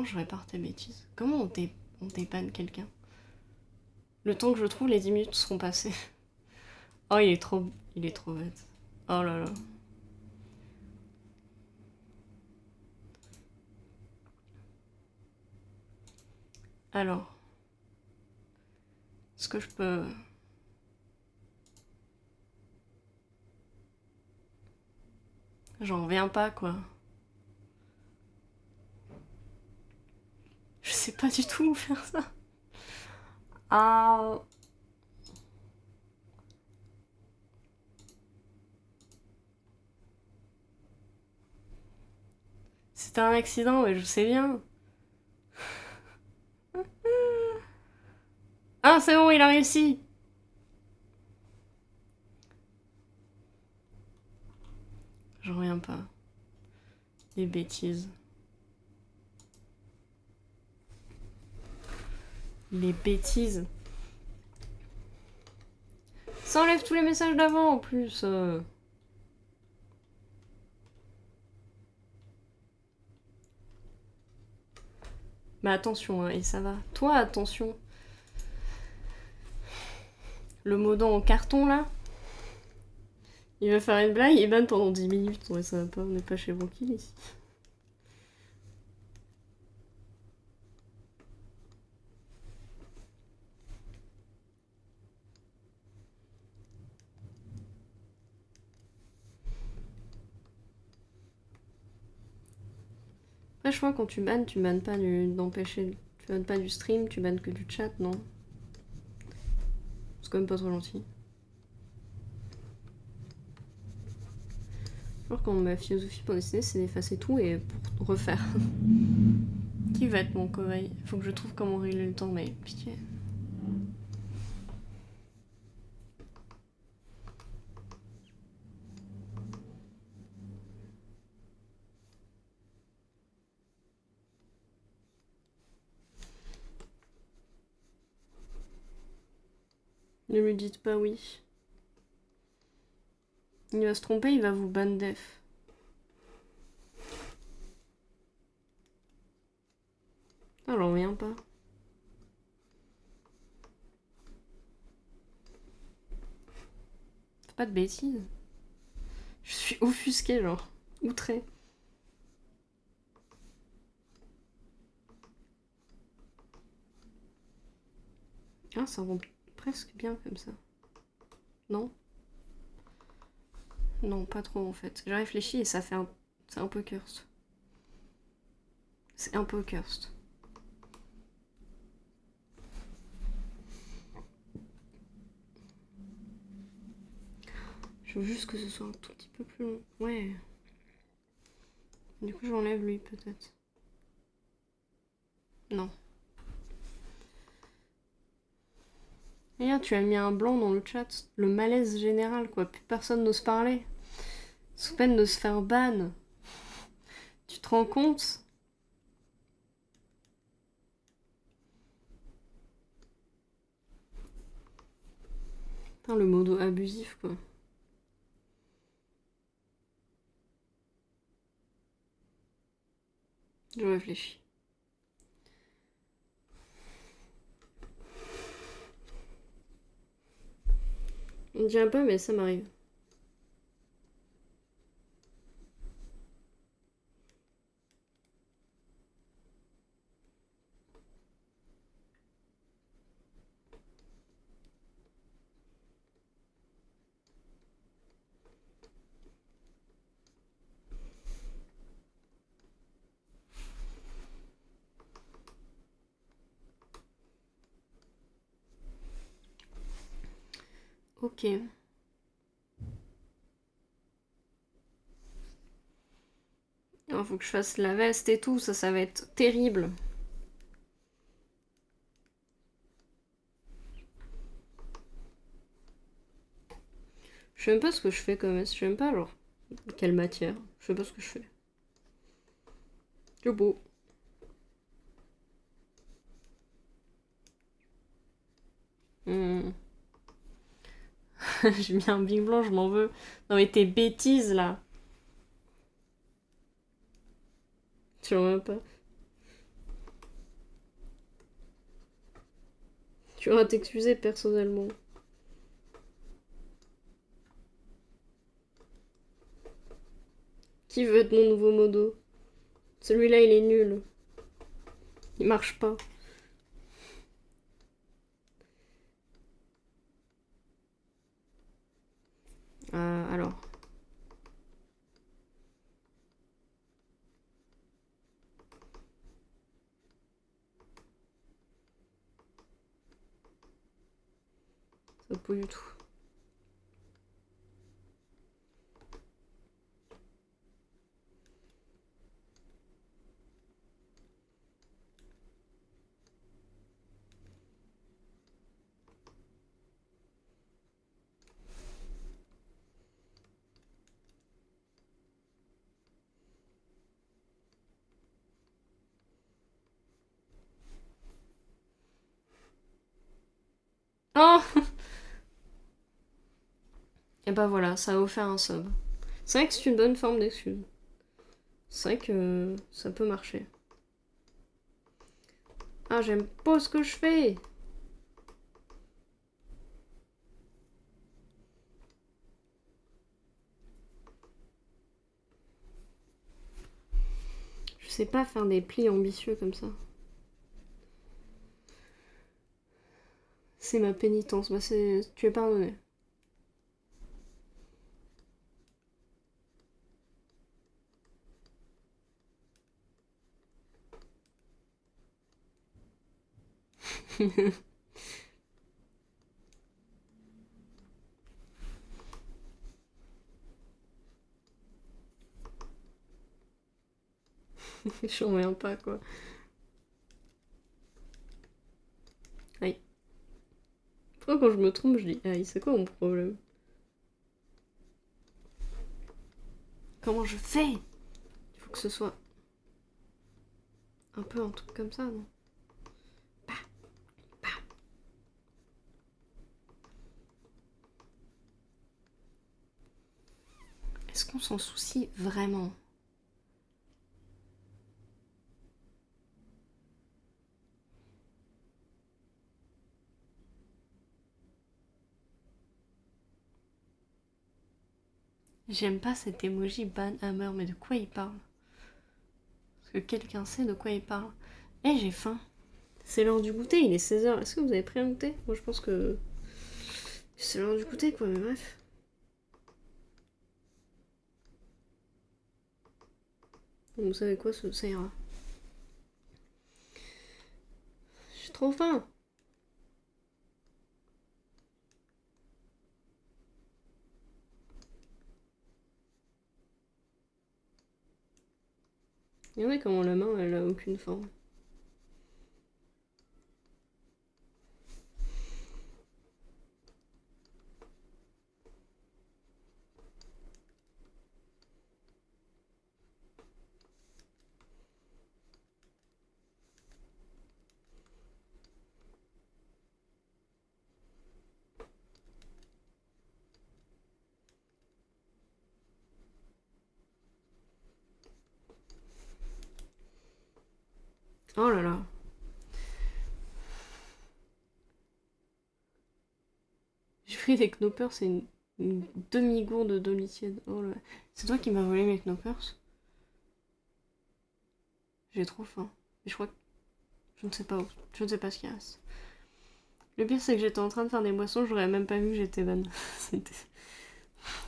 je répare tes bêtises? Comment on dépanne quelqu'un? Le temps que je trouve, les 10 minutes seront passées. Oh, il est trop bête. Oh là là. Alors. Est-ce que je peux... J'en reviens pas, quoi. Je sais pas du tout où faire ça. Ah... C'était un accident, mais je sais bien. Ah, c'est bon, il a réussi. J'en reviens pas. Des bêtises. Les bêtises. Ça enlève tous les messages d'avant en plus. Mais attention, hein, et ça va. Toi, attention. Le modant en carton là. Il va faire une blague, il banne pendant 10 minutes. Ouais, ça va pas, on n'est pas chez Rocky ici. Après, je crois quand tu bannes pas d'empêcher. Tu bannes pas du stream, tu bannes que du chat, non? C'est quand même pas trop gentil. Alors quand ma philosophie pour dessiner, c'est d'effacer tout et pour refaire. Qui va être mon cobaye? Faut que je trouve comment régler le temps, mais pitié. Ne lui dites pas oui. Il va se tromper, il va vous ban def. Ah, j'en reviens pas. Fais pas de bêtises. Je suis offusquée, genre. Outrée. Ah, ça rend presque bien comme ça. Non? Non, pas trop en fait. J'ai réfléchi et ça fait un... C'est un peu cursed. C'est un peu cursed. Je veux juste que ce soit un tout petit peu plus long. Ouais. Du coup, j'enlève lui peut-être. Non. Et là, tu as mis un blanc dans le chat. Le malaise général, quoi. Plus personne n'ose parler. Sous peine de se faire ban. Tu te rends compte? Putain, le modo abusif, quoi. Je réfléchis. On dirait pas, mais ça m'arrive. Ok. Il faut que je fasse la veste et tout, ça va être terrible. Je sais même pas ce que je fais comme S, je sais même pas genre quelle matière, je sais pas ce que je fais. C'est beau. J'ai mis un big blanc, je m'en veux. Non mais tes bêtises là. Tu vois même pas. Tu vas t'excuser personnellement. Qui veut être mon nouveau modo? Celui-là il est nul. Il marche pas. Alors. Ça pas du tout. Oh. Et bah voilà, ça a offert un sub. C'est vrai que c'est une bonne forme d'excuse. C'est vrai que ça peut marcher. Ah, j'aime pas ce que je fais. Je sais pas faire des plis ambitieux comme ça. C'est ma pénitence. Bah c'est... Tu es pardonné. J'en reviens pas, quoi. Aïe. Pourquoi quand je me trompe, je dis aïe, c'est quoi mon problème? Comment je fais? Il faut que ce soit un peu un truc comme ça, non? Bah, bah. Est-ce qu'on s'en soucie vraiment? J'aime pas cet emoji banhammer, mais de quoi il parle? Est-ce que quelqu'un sait de quoi il parle? Eh, j'ai faim. C'est l'heure du goûter, il est 16h. Est-ce que vous avez pris un goûter? Moi, je pense que c'est l'heure du goûter, quoi, mais bref. Vous savez quoi, ça ira. J'ai trop faim. Regardez comment la main, elle a aucune forme. Oh là là. J'ai pris des knoppers, c'est une demi-gourde d'eau liquide. Oh là. C'est toi qui m'as volé mes knoppers? J'ai trop faim. Mais je crois que... Je ne sais pas où. Je ne sais pas ce qu'il reste. Le pire, c'est que j'étais en train de faire des boissons, j'aurais même pas vu que j'étais bonne.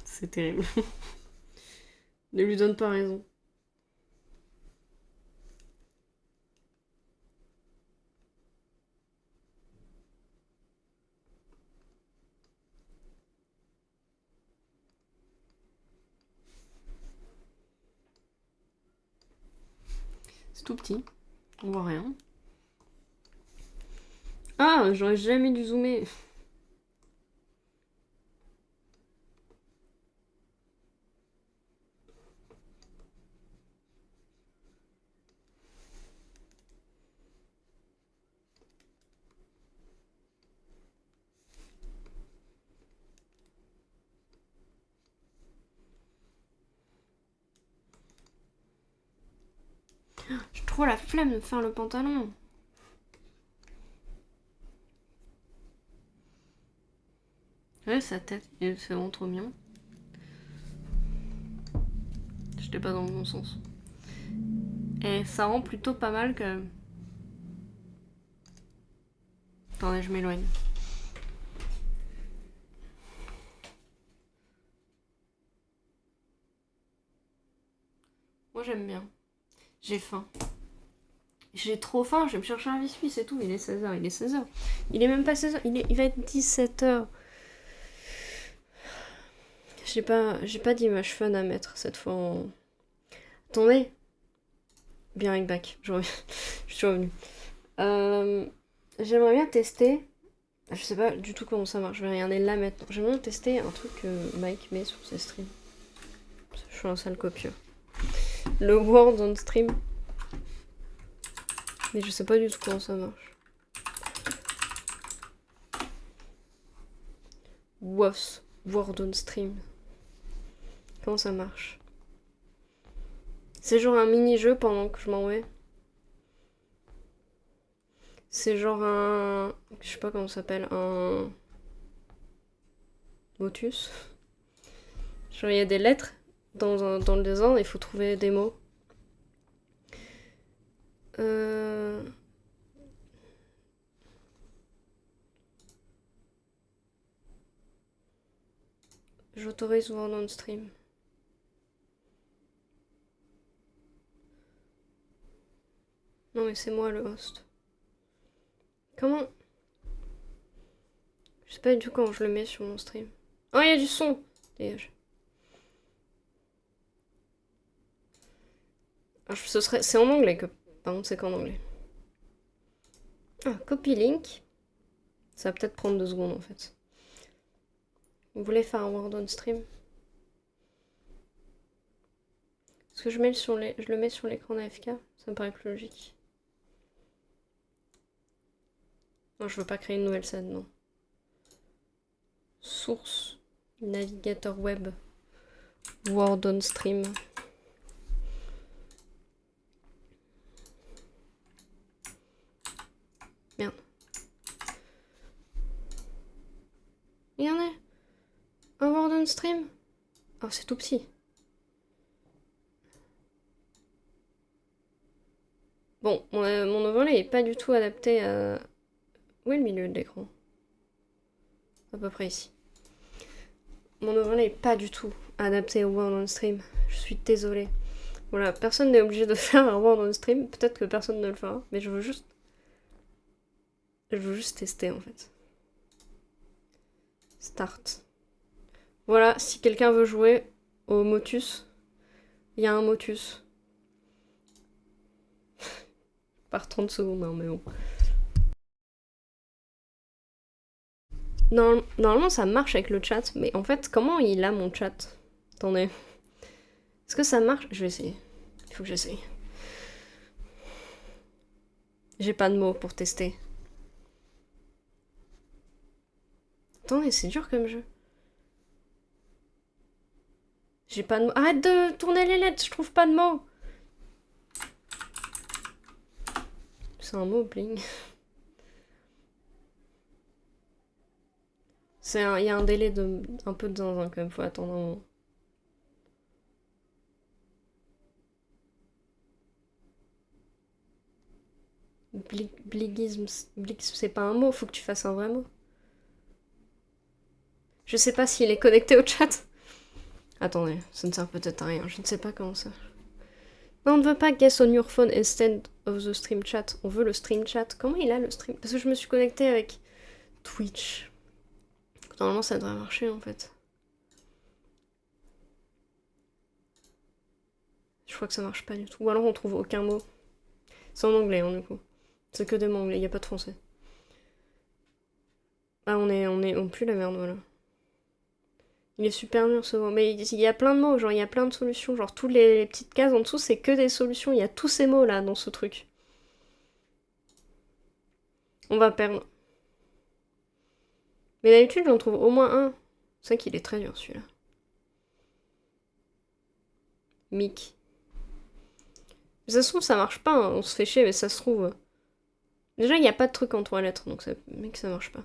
C'est terrible. Ne lui donne pas raison. C'est tout petit. On voit rien. Ah, j'aurais jamais dû zoomer. J'ai trop la flemme de faire le pantalon. Ouais, sa tête, c'est vraiment trop mignon. J'étais pas dans le bon sens. Et ça rend plutôt pas mal que... Attendez, je m'éloigne. Moi j'aime bien. J'ai faim. J'ai trop faim, je vais me chercher un biscuit, c'est tout. Il est 16h, il est 16h. Il est même pas 16h, il va être 17h. J'ai pas d'image fun à mettre cette fois en... Attendez. Bien avec back. Je suis revenue. J'aimerais bien tester. Je sais pas du tout comment ça marche. Je vais regarder là maintenant. J'aimerais bien tester un truc que Mike met sur ses streams. Je suis un sale copieux. Le Word on stream. Mais je sais pas du tout comment ça marche. WOS. Word on stream. Comment ça marche? C'est genre un mini-jeu pendant que je m'en vais. C'est genre un... Je sais pas comment ça s'appelle. Un... Motus. Genre il y a des lettres dans le désordre, il faut trouver des mots. J'autorise Word on stream. Non mais c'est moi le host. Comment Je sais pas du tout quand je le mets sur mon stream. Oh, il y a du son. Dégage. C'est en anglais que... Par contre, c'est qu'en anglais. Ah, copy link. Ça va peut-être prendre 2 secondes en fait. Vous voulez faire un Word on stream? Est-ce que je le mets sur l'écran d'AFK? Ça me paraît plus logique. Non, je veux pas créer une nouvelle scène, non. Source. Navigateur web. Word on stream. Merde. Il y en a un Word on stream. Oh, c'est tout petit. Bon, mon overlay est pas du tout adapté à... Où est le milieu de l'écran? À peu près ici. Mon overlay est pas du tout adapté au Word on stream. Je suis désolée. Voilà, personne n'est obligé de faire un Word on stream. Peut-être que personne ne le fera, mais je veux juste tester en fait. Start. Voilà, si quelqu'un veut jouer au Motus, il y a un Motus. Par 30 secondes, hein, mais bon. Normalement, ça marche avec le chat, mais en fait, comment il a mon chat? Attendez. Est-ce que ça marche? Je vais essayer. Il faut que j'essaye. J'ai pas de mots pour tester. Attendez, c'est dur comme jeu. J'ai pas de mots. Arrête de tourner les lettres, je trouve pas de mots. C'est un mot, bling. Il y a un délai de un peu de zinzin quand même, faut attendre un moment. Bligisme, c'est pas un mot, faut que tu fasses un vrai mot. Je sais pas s'il est connecté au chat. Attendez, ça ne sert peut-être à rien, je ne sais pas comment ça. Non, on ne veut pas guess on your phone instead of the stream chat. On veut le stream chat. Comment il a le stream? Parce que je me suis connectée avec Twitch. Normalement, ça devrait marcher en fait. Je crois que ça marche pas du tout. Ou alors on trouve aucun mot. C'est en anglais, hein, du coup. C'est que des mots anglais, y a pas de français. Ah, on pue la merde, voilà. Il est super dur ce mot. Mais il y a plein de mots, genre il y a plein de solutions. Genre toutes les petites cases en dessous, c'est que des solutions. Il y a tous ces mots là dans ce truc. On va perdre. Mais d'habitude, j'en trouve au moins un. C'est vrai qu'il est très dur celui-là. Mick. Mais ça se trouve, ça marche pas, hein. On se fait chier, mais ça se trouve. Déjà, il n'y a pas de truc en 3 lettres, donc ça... Mec, ça marche pas.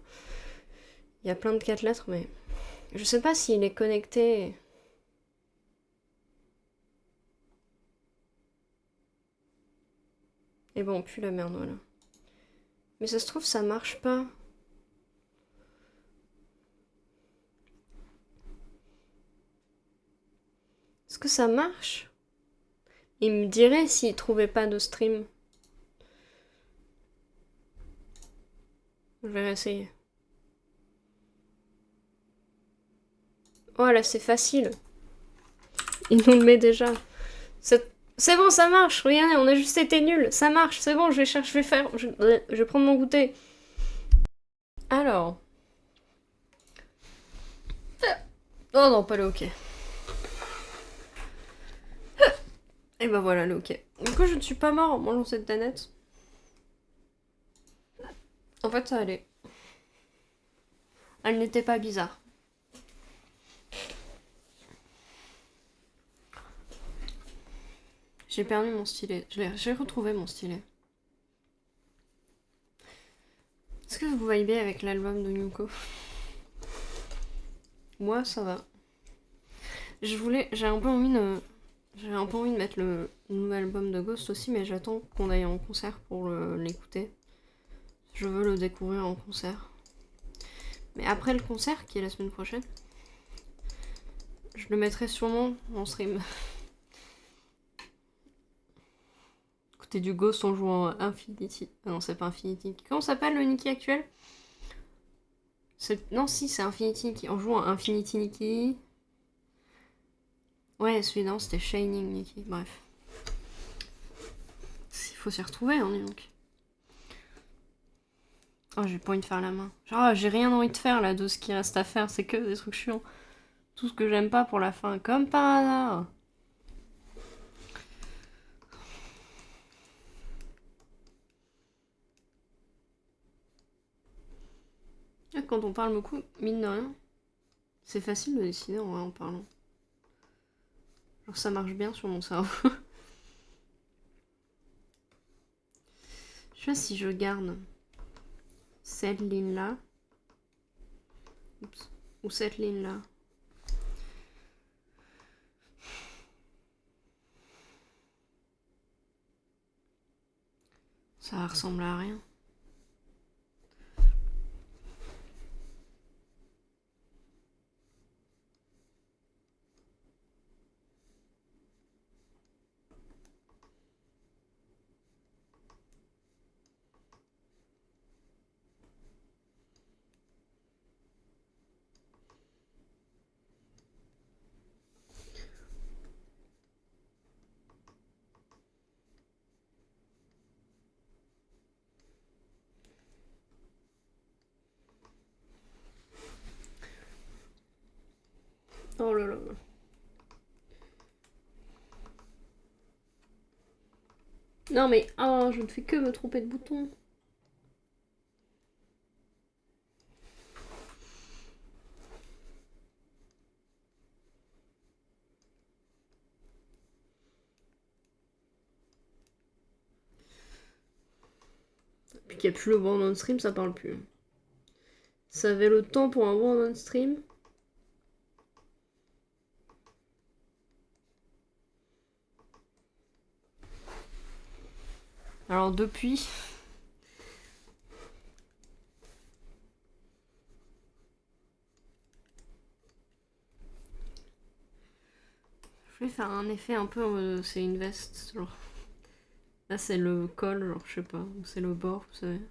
Il y a plein de 4 lettres, mais... Je sais pas s'il est connecté... Et bon, on pue la merde, voilà. Mais ça se trouve, ça marche pas. Est-ce que ça marche? Il me dirait s'il trouvait pas de stream. Je vais réessayer. Oh là, c'est facile. Il nous le met déjà. C'est bon, ça marche. Regardez, on a juste été nuls. Ça marche, c'est bon, je vais prendre mon goûter. Alors. Oh non, pas le hockey. Et bah voilà, le hockey. Du coup, je ne suis pas mort en mangeant cette danette. En fait, ça allait. Elle n'était pas bizarre. J'ai perdu mon stylet. J'ai retrouvé mon stylet. Est-ce que vous vibez avec l'album de Yuko? Moi, ça va. J'ai un peu envie de mettre le nouvel album de Ghost aussi, mais j'attends qu'on aille en concert pour l'écouter. Je veux le découvrir en concert. Mais après le concert, qui est la semaine prochaine, je le mettrai sûrement en stream. Écoutez du Ghost en jouant Infinity. Ah non, c'est pas Infinity. Comment s'appelle le Nikki actuel? Non, si, c'est Infinity Nikki. On joue à Infinity Nikki. Ouais, celui d'avant, c'était Shining Nikki. Bref. Il faut s'y retrouver, hein, dis donc. Oh, j'ai pas envie de faire la main. Genre, j'ai rien envie de faire, là, de ce qui reste à faire. C'est que des trucs chiants. Tout ce que j'aime pas pour la fin. Comme par hasard. Et quand on parle beaucoup, mine de rien, c'est facile de dessiner en vrai en parlant. Genre ça marche bien sur mon cerveau. Je sais pas si je garde cette ligne-là. Oups. Ou cette ligne-là. Ça ressemble à rien. Oh là là. Non mais, oh, je ne fais que me tromper de bouton. Puis qu'il n'y a plus le word on stream, ça parle plus. Ça avait le temps pour un word on stream. Alors depuis... Je vais faire un effet un peu... c'est une veste, genre... Là c'est le col, genre je sais pas, ou c'est le bord, vous savez.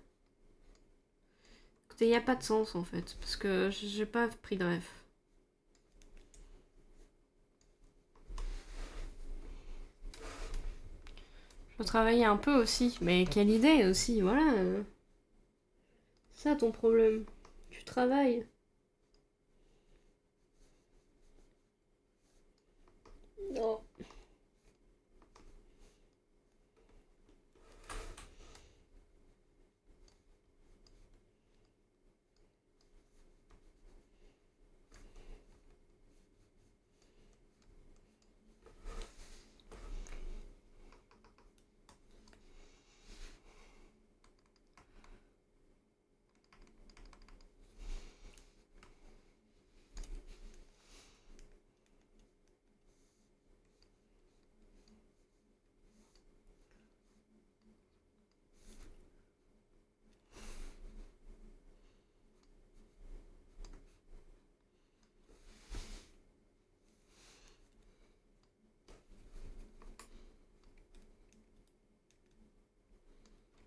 Écoutez, il n'y a pas de sens en fait, parce que j'ai pas pris de ref. Je peux travailler un peu aussi, mais quelle idée aussi, voilà. C'est ça ton problème. Tu travailles. Non.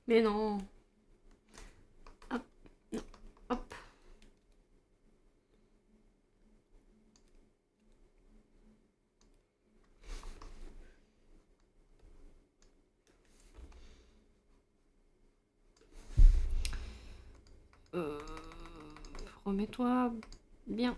Mais non. Hop. Non. Hop. Euh... Remets-toi bien.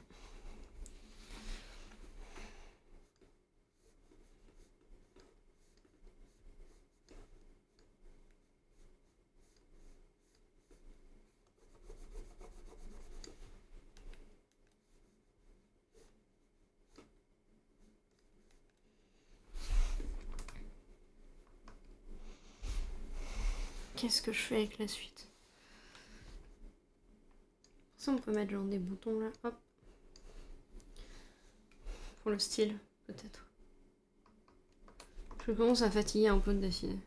Qu'est-ce que je fais avec la suite? Ça, on peut mettre genre des boutons là. Hop. Pour le style, peut-être. Je commence à fatiguer un peu de dessiner.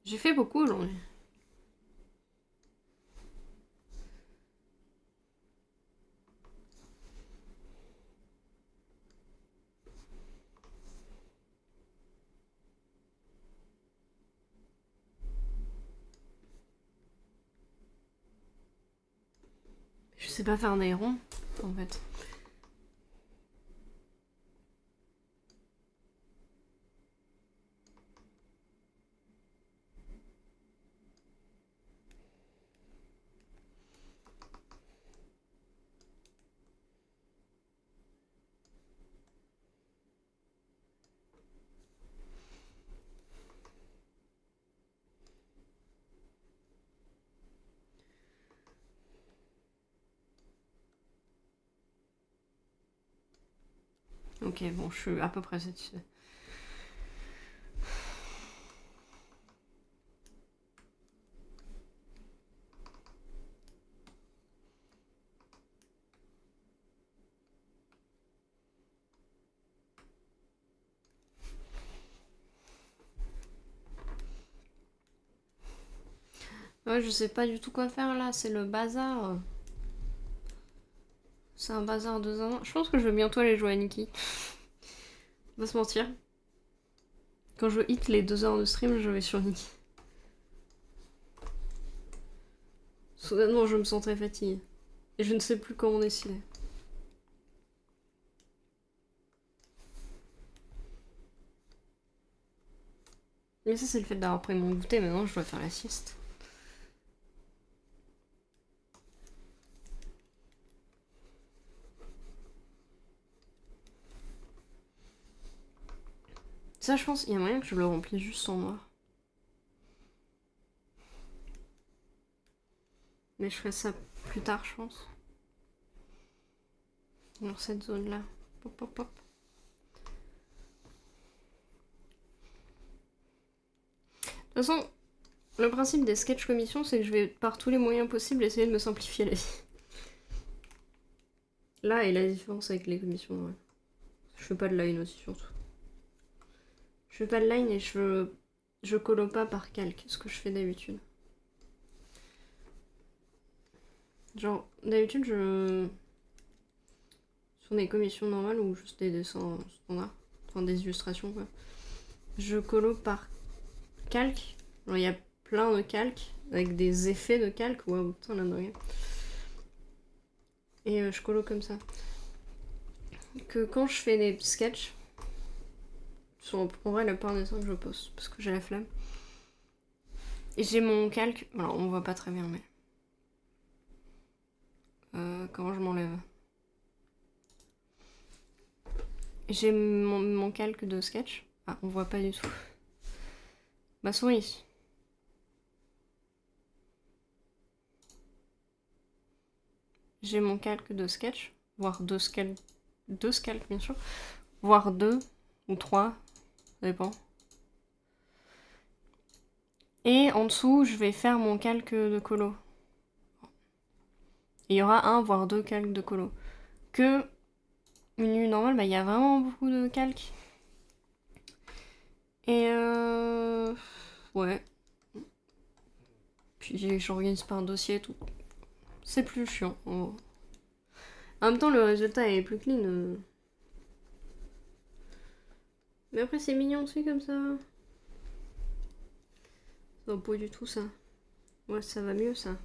J'ai fait beaucoup aujourd'hui. sais pas faire des ronds, en fait. Ok, bon, je suis à peu près satisfait. Ouais, je sais pas du tout quoi faire là, c'est le bazar. C'est un bazar de zinzin. Je pense que je vais bientôt aller jouer à Nikki. On va se mentir. Quand je hit les 2 heures de stream, je vais sur Nikki. Soudainement, je me sens très fatiguée. Et je ne sais plus comment décider. Mais ça, c'est le fait d'avoir pris mon goûter. Maintenant, je dois faire la sieste. Ça, je pense, il y a moyen que je le remplisse juste en noir. Mais je ferai ça plus tard, je pense. Dans cette zone-là. Pop, pop, pop. De toute façon, le principe des sketch commissions, c'est que je vais par tous les moyens possibles essayer de me simplifier la vie. Là est la différence avec les commissions, ouais. Je fais pas de line aussi, surtout. Je fais pas de line et je collo pas par calque, ce que je fais d'habitude. Genre, d'habitude, sur des commissions normales ou juste des dessins standards, enfin des illustrations, quoi, je collo par calque. Genre, il y a plein de calques avec des effets de calque. Waouh, putain, là, de rien. Et je collo comme ça. Que quand je fais des sketchs, en vrai, la plupart des temps, je pose parce que j'ai la flemme. Et j'ai mon calque. Alors, on voit pas très bien, mais. Comment je m'enlève? J'ai mon calque de sketch. Ah, on voit pas du tout. Ma souris. J'ai mon calque de sketch, voire deux scalps bien sûr, voire 2 ou 3, ça dépend. Et en dessous, je vais faire mon calque de colo. Il y aura 1 voire 2 calques de colo. Que une nuit normale, bah il y a vraiment beaucoup de calques. Et ouais. Puis j'organise par un dossier et tout. C'est plus chiant. En même temps, le résultat est plus clean. Mais après, c'est mignon aussi comme ça. Ça va pas du tout ça. Ouais, ça va mieux ça.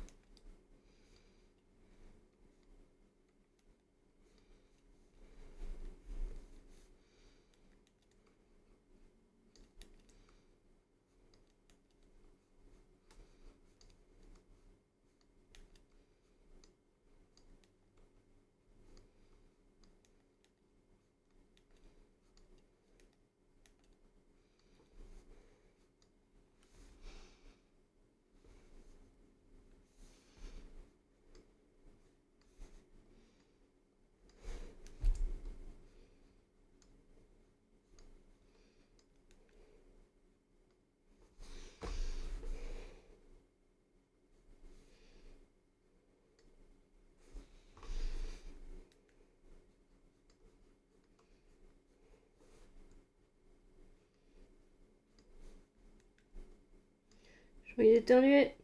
Je vais éternuer.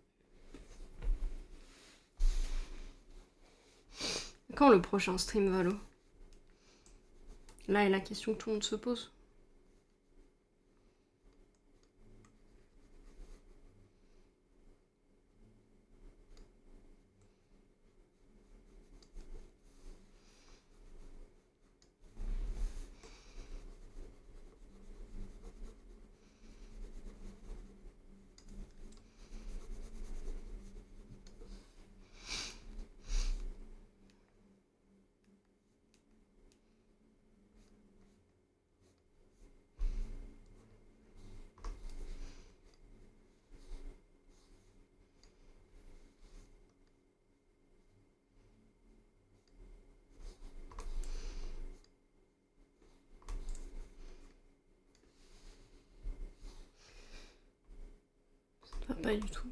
Quand le prochain stream, Valo? Là est la question que tout le monde se pose. Pas du tout.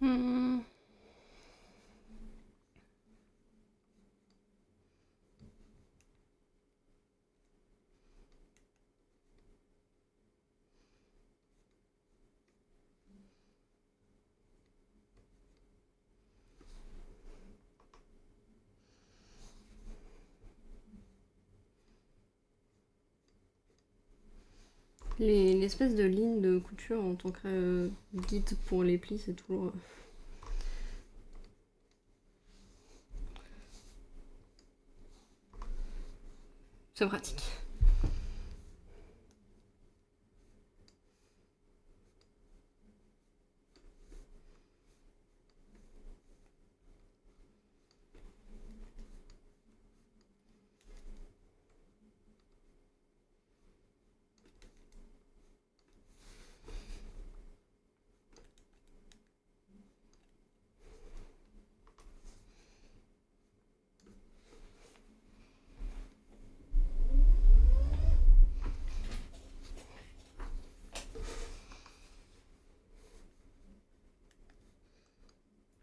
Hmm. L'espèce de ligne de couture en tant que guide pour les plis, c'est toujours... c'est pratique.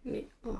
Mais... oh.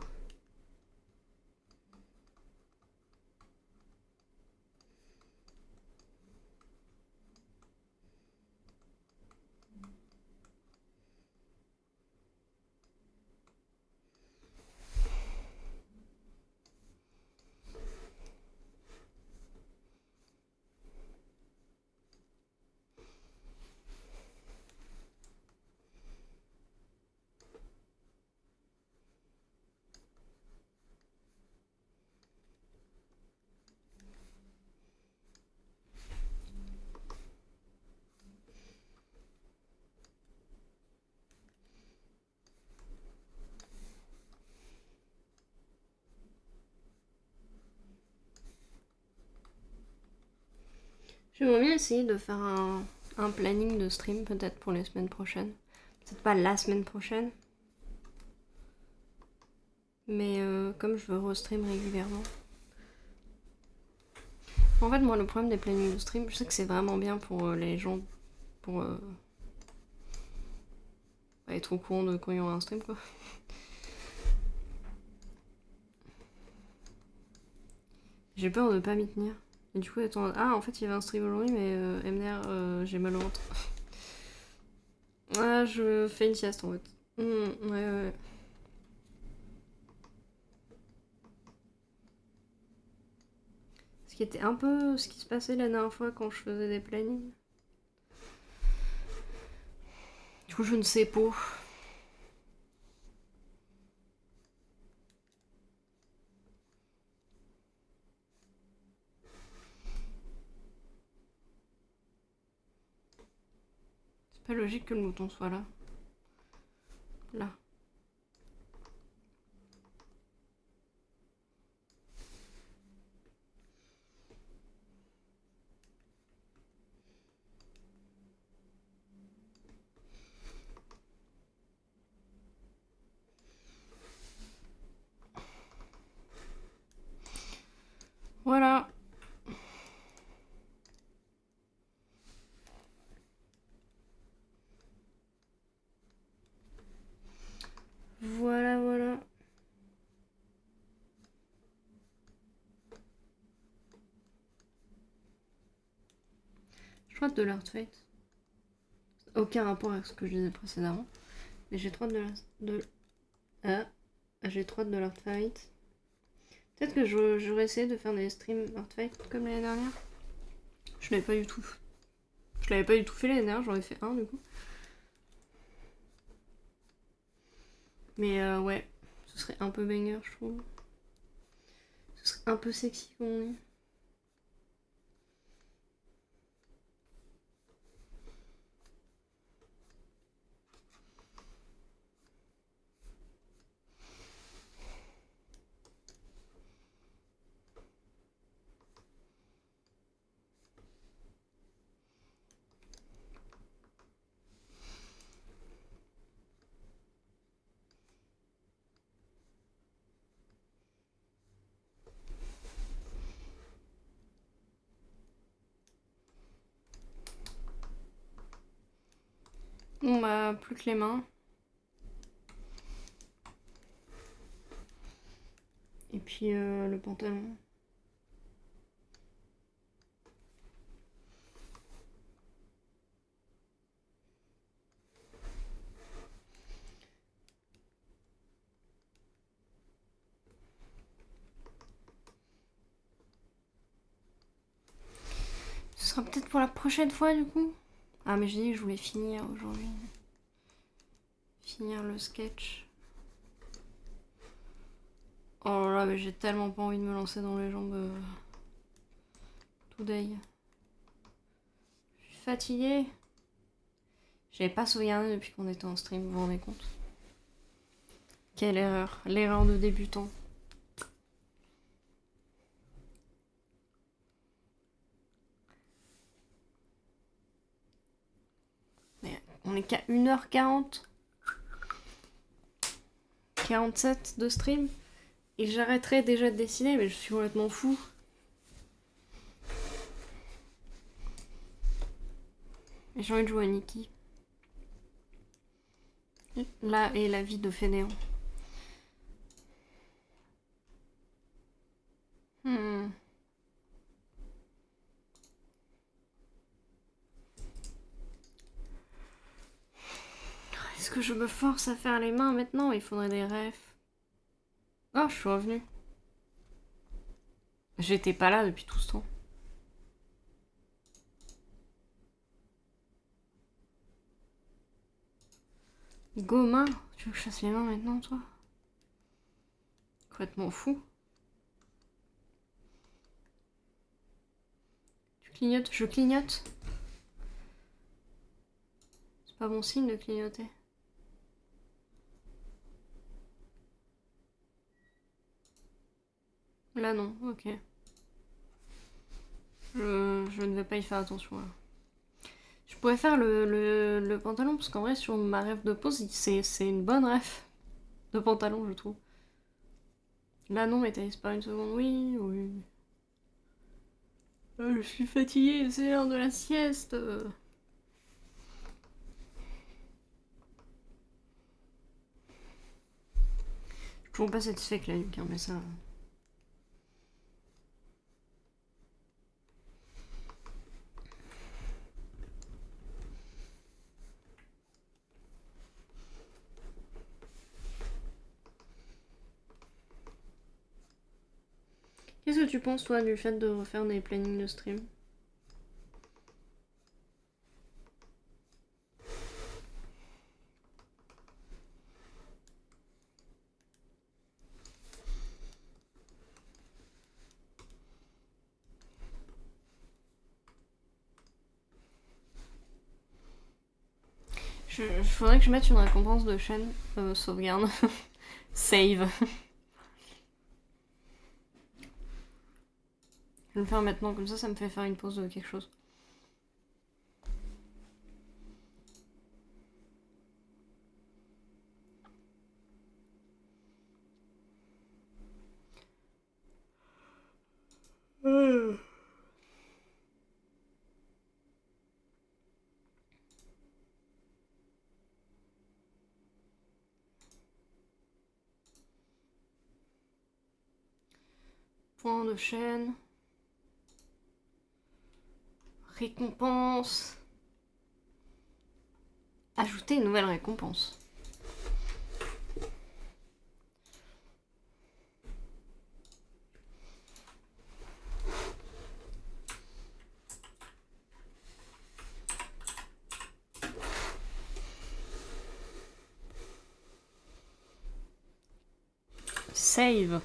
J'aimerais bien essayer de faire un planning de stream peut-être pour les semaines prochaines. Peut-être pas la semaine prochaine. Mais comme je veux restream régulièrement. En fait, moi, le problème des plannings de stream, je sais que c'est vraiment bien pour les gens, pour être au courant de quand il y aura un stream, quoi. J'ai peur de pas m'y tenir. Et du coup, attends, ah, en fait, il y avait un stream aujourd'hui, mais MDR, j'ai mal au ventre. Ah, je fais une sieste, en fait. Ouais. Ce qui était un peu ce qui se passait la dernière fois quand je faisais des plannings. Du coup, je ne sais pas. C'est pas logique que le mouton soit là. Là. Voilà. Voilà. Je crois de l'art fight. Aucun rapport avec ce que je disais précédemment. Mais j'ai trop de j'ai trop de l'art fight. Peut-être que j'aurais essayé de faire des streams art fight comme l'année dernière. Je l'avais pas du tout. Je l'avais pas du tout fait l'année dernière, j'en ai fait un du coup. Mais ouais, ce serait un peu banger, je trouve. Ce serait un peu sexy comme on dit. Bon bah, plus que les mains. Et puis le pantalon. Ce sera peut-être pour la prochaine fois du coup. Ah mais j'ai dit que je voulais finir aujourd'hui. Finir le sketch. Oh là là, mais j'ai tellement pas envie de me lancer dans les jambes today. Je suis fatiguée. J'avais pas sauvegardé depuis qu'on était en stream, vous vous rendez compte? Quelle erreur. L'erreur de débutant. Mais on est qu'à 1h40. 47 de stream. Et j'arrêterai déjà de dessiner, mais je suis complètement fou. Et j'ai envie de jouer à Nikki. Là est la vie de fainéant. Est-ce que je me force à faire les mains maintenant? Il faudrait des refs. Oh, je suis revenue. J'étais pas là depuis tout ce temps. Go main. Tu veux que je fasse les mains maintenant, toi? Complètement fou. Tu clignotes? Je clignote. C'est pas bon signe de clignoter. Là non, ok. Je ne vais pas y faire attention là. Je pourrais faire le pantalon parce qu'en vrai sur ma ref de pose c'est une bonne ref de pantalon je trouve. Là non mais t'as pas une seconde, oui, oui. Je suis fatiguée, c'est l'heure de la sieste. Je suis toujours pas satisfait avec la nuque, hein, mais ça... Qu'est-ce que tu penses, toi, du fait de refaire des plannings de stream? Faudrait que je mette une récompense de chaîne sauvegarde. Save. Je vais le faire maintenant, comme ça me fait faire une pause de quelque chose. Point de chaîne. Récompense. Ajouter une nouvelle récompense. Save.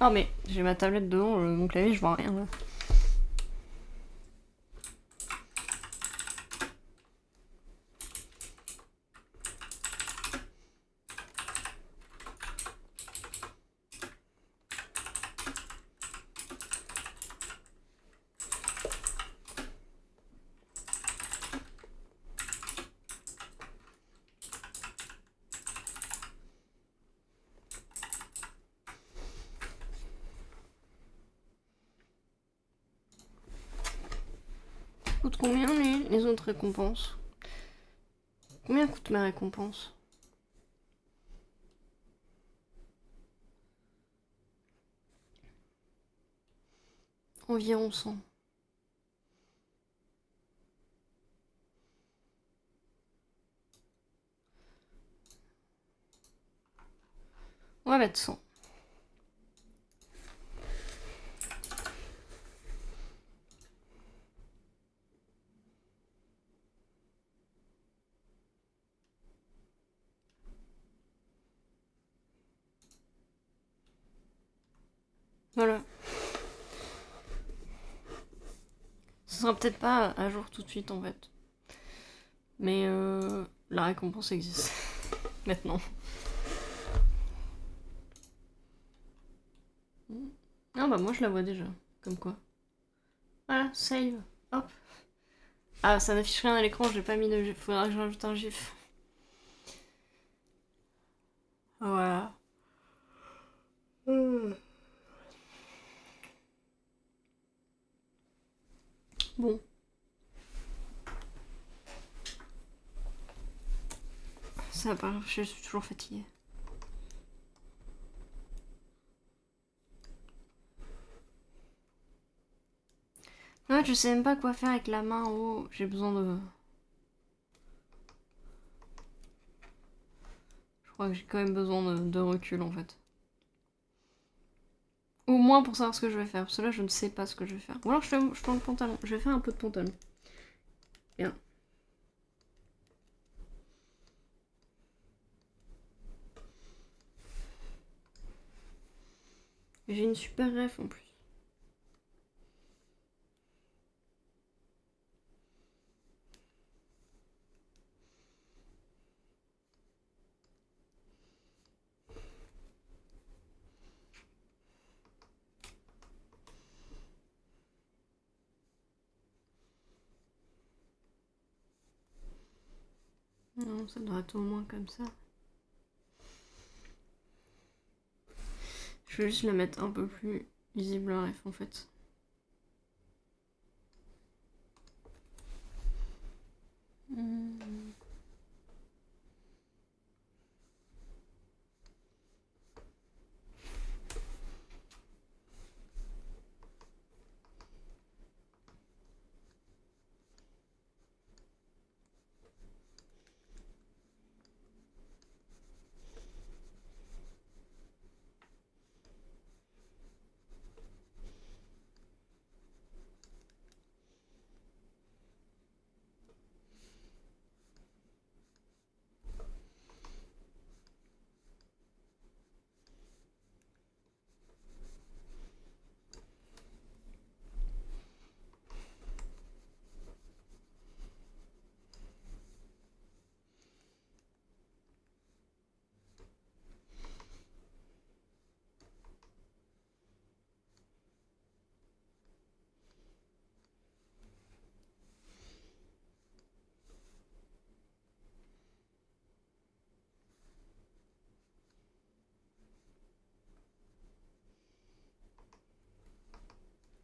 Oh mais j'ai ma tablette devant mon clavier, je vois rien là. Coûte combien les autres récompenses? Combien coûtent mes récompenses? Environ 100. On va mettre 100. Voilà. Ce sera peut-être pas à jour tout de suite en fait. Mais la récompense existe. Maintenant. Ah bah moi je la vois déjà. Comme quoi. Voilà, save. Hop. Ah, ça n'affiche rien à l'écran, j'ai pas mis de gif. Faudra que j'ajoute un gif. Voilà. Bon. Ça va pas, je suis toujours fatiguée. Ouais, je sais même pas quoi faire avec la main en haut. J'ai besoin de... Je crois que j'ai quand même besoin de recul en fait. Au moins pour savoir ce que je vais faire. Parce que là, je ne sais pas ce que je vais faire. Ou alors je fais le pantalon. Je vais faire un peu de pantalon. Bien. J'ai une super ref en plus. Non, ça doit être au moins comme ça. Je vais juste la mettre un peu plus visible la ref en fait.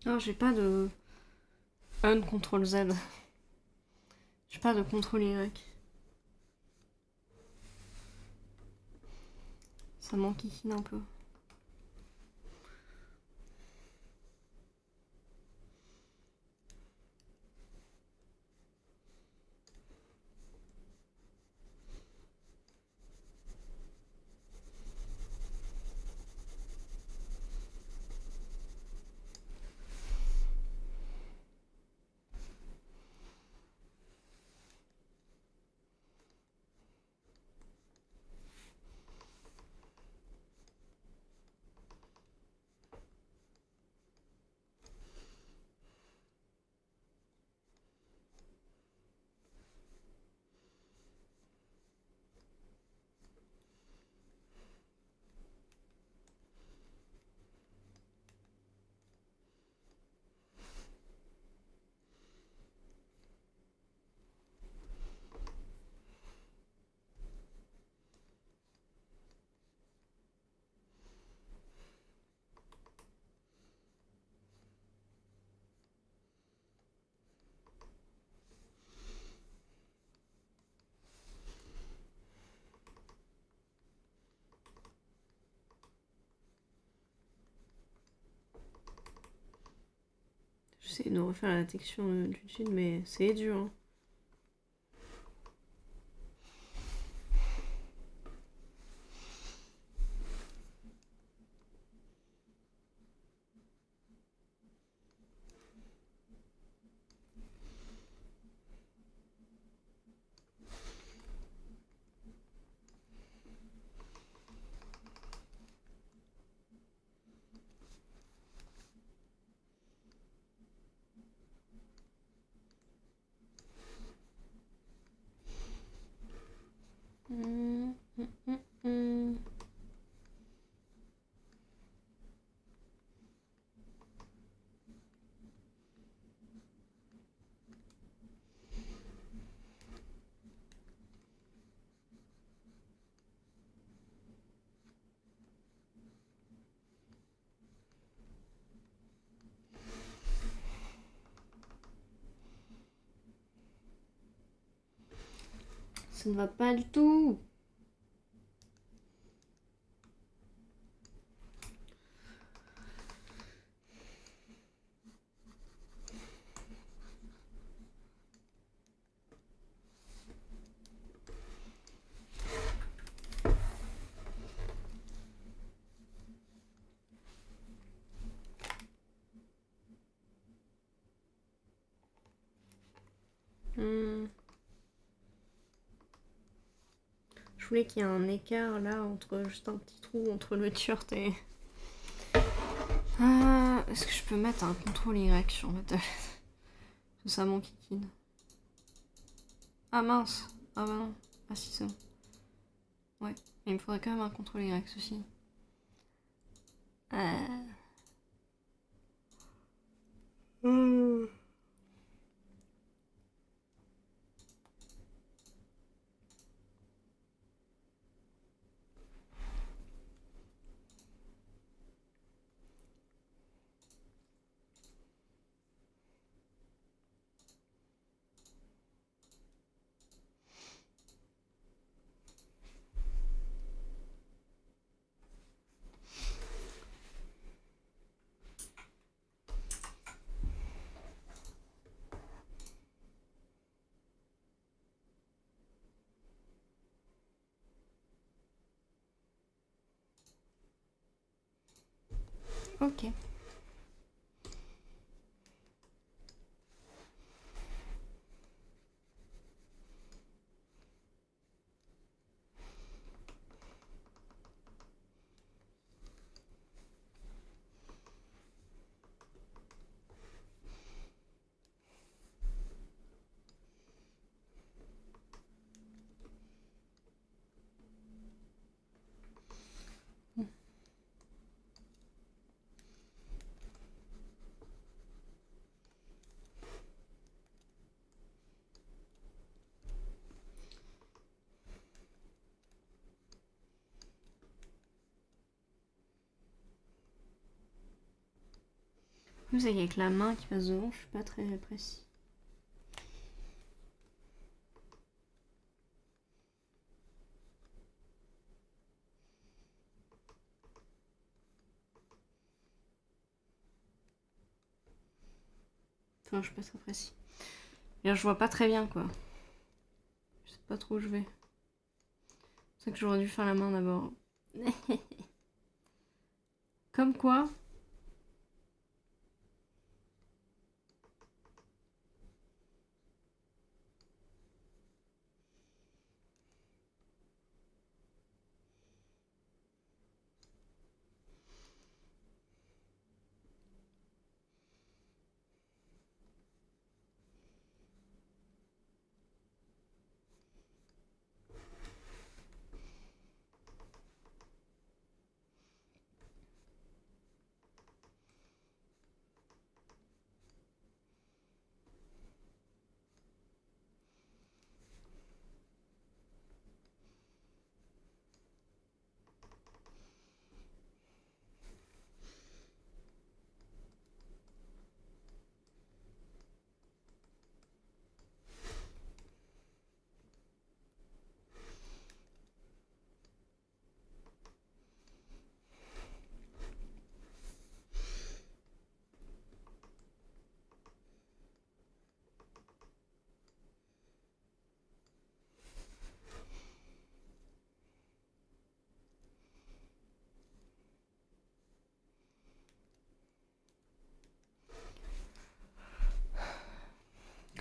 Oh, j'ai pas de... Un CTRL Z. J'ai pas de CTRL Y. Ça m'enquiquine un peu. J'essaie de refaire la texture du jean, mais c'est dur. Hein. Ça ne va pas du tout. Je voulais qu'il y ait un écart là entre juste un petit trou entre le t-shirt et. Est-ce que je peux mettre un contrôle Y sur ma tablette? C'est ça mon kikine. Ah mince. Ah bah non. Ah si c'est bon. Ouais. Mais il me faudrait quand même un contrôle Y aussi. Ok. Vous savez avec la main qui passe devant, je suis pas très précis. Enfin, je suis pas très précis. Là, je vois pas très bien quoi. Je sais pas trop où je vais. C'est que j'aurais dû faire la main d'abord. Comme quoi.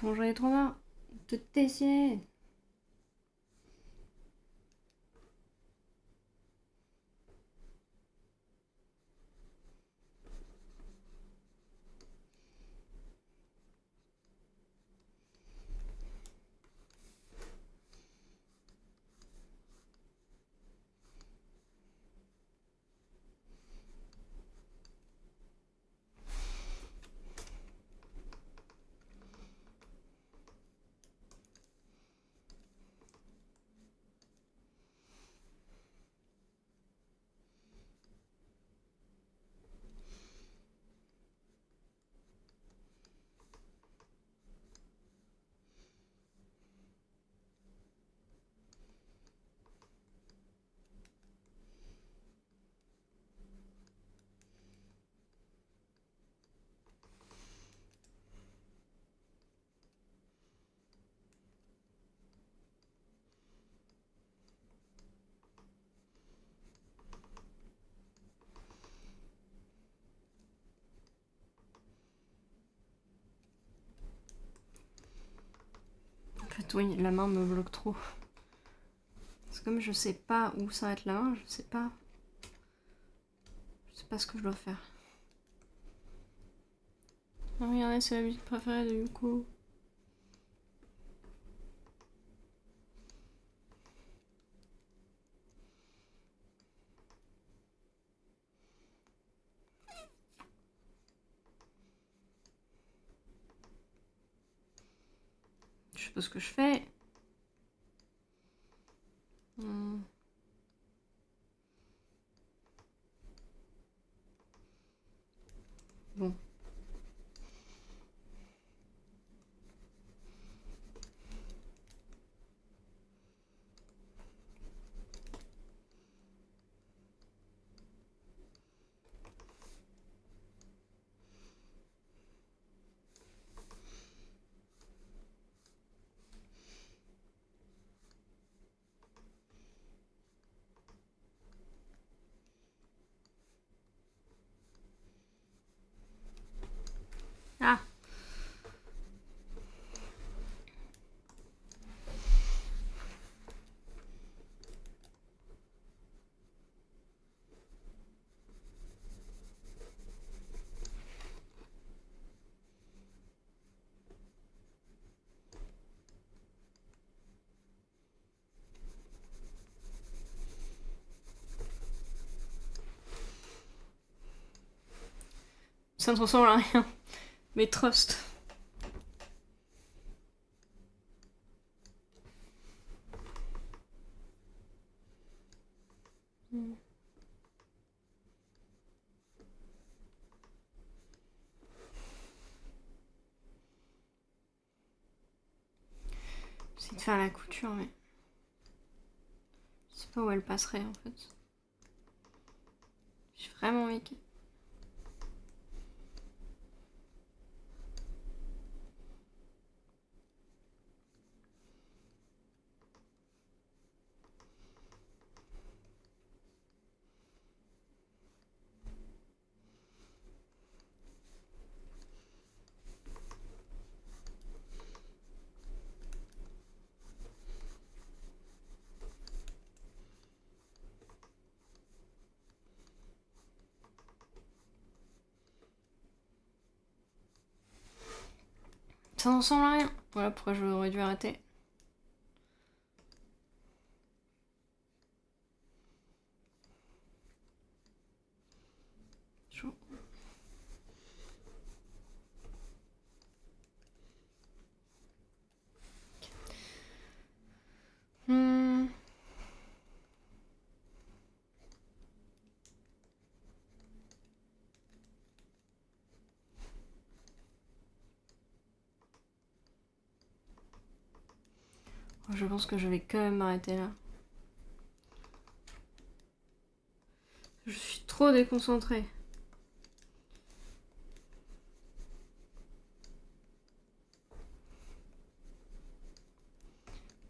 Quand j'en ai trop marre de t'essayer. En fait, oui, la main me bloque trop. C'est comme je sais pas où s'arrête la main, je sais pas. Je sais pas ce que je dois faire. Ah, regardez, c'est la musique préférée de Yuko. Je sais pas ce que je fais. Bon. Ah! Ça ne ressemble à rien. Mais trust. J'essaie de faire la couture, mais... Je sais pas où elle passerait, en fait. Je suis vraiment méquée. Ça ne ressemble à rien. Voilà pourquoi j'aurais dû arrêter. Chaud. Je pense que je vais quand même m'arrêter là. Je suis trop déconcentrée.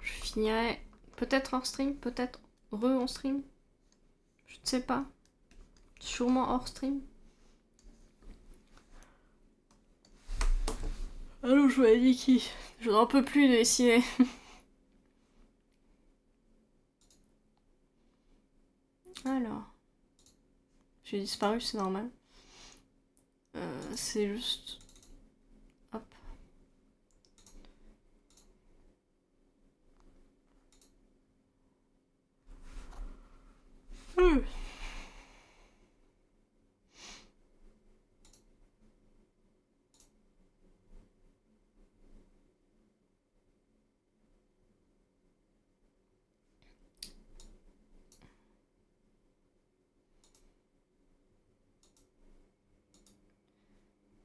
Je finirai peut-être hors stream, peut-être en stream. Je ne sais pas. Sûrement hors stream. Allô, je vois Niki. Je n'en peux plus de dessiner. Alors. J'ai disparu, c'est normal. C'est juste... Hop.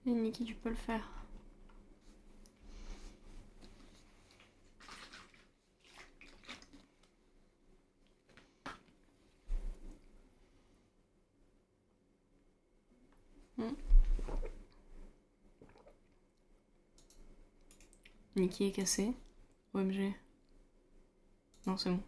Et Niki, tu peux le faire. Niki est cassé. OMG. Non, c'est bon.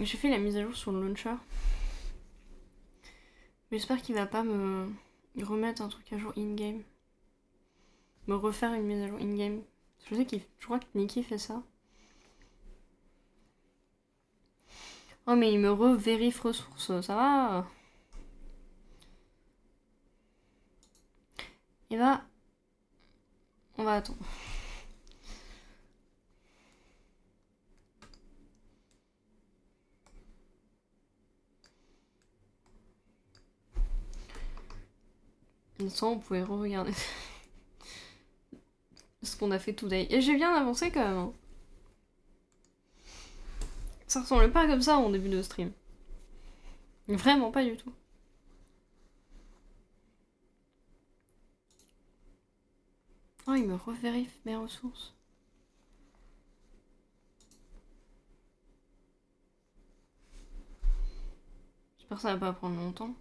J'ai fait la mise à jour sur le launcher. J'espère qu'il va pas me remettre un truc à jour in-game. Me refaire une mise à jour in-game. Je crois que Niki fait ça. Oh mais il me re-vérifie ressources, ça va. Et bah... On va attendre. On pouvait re-regarder ce qu'on a fait today. Et j'ai bien avancé quand même. Hein. Ça ressemblait pas comme ça en début de stream. Vraiment pas du tout. Oh, il me revérifie mes ressources. J'espère que ça va pas prendre longtemps.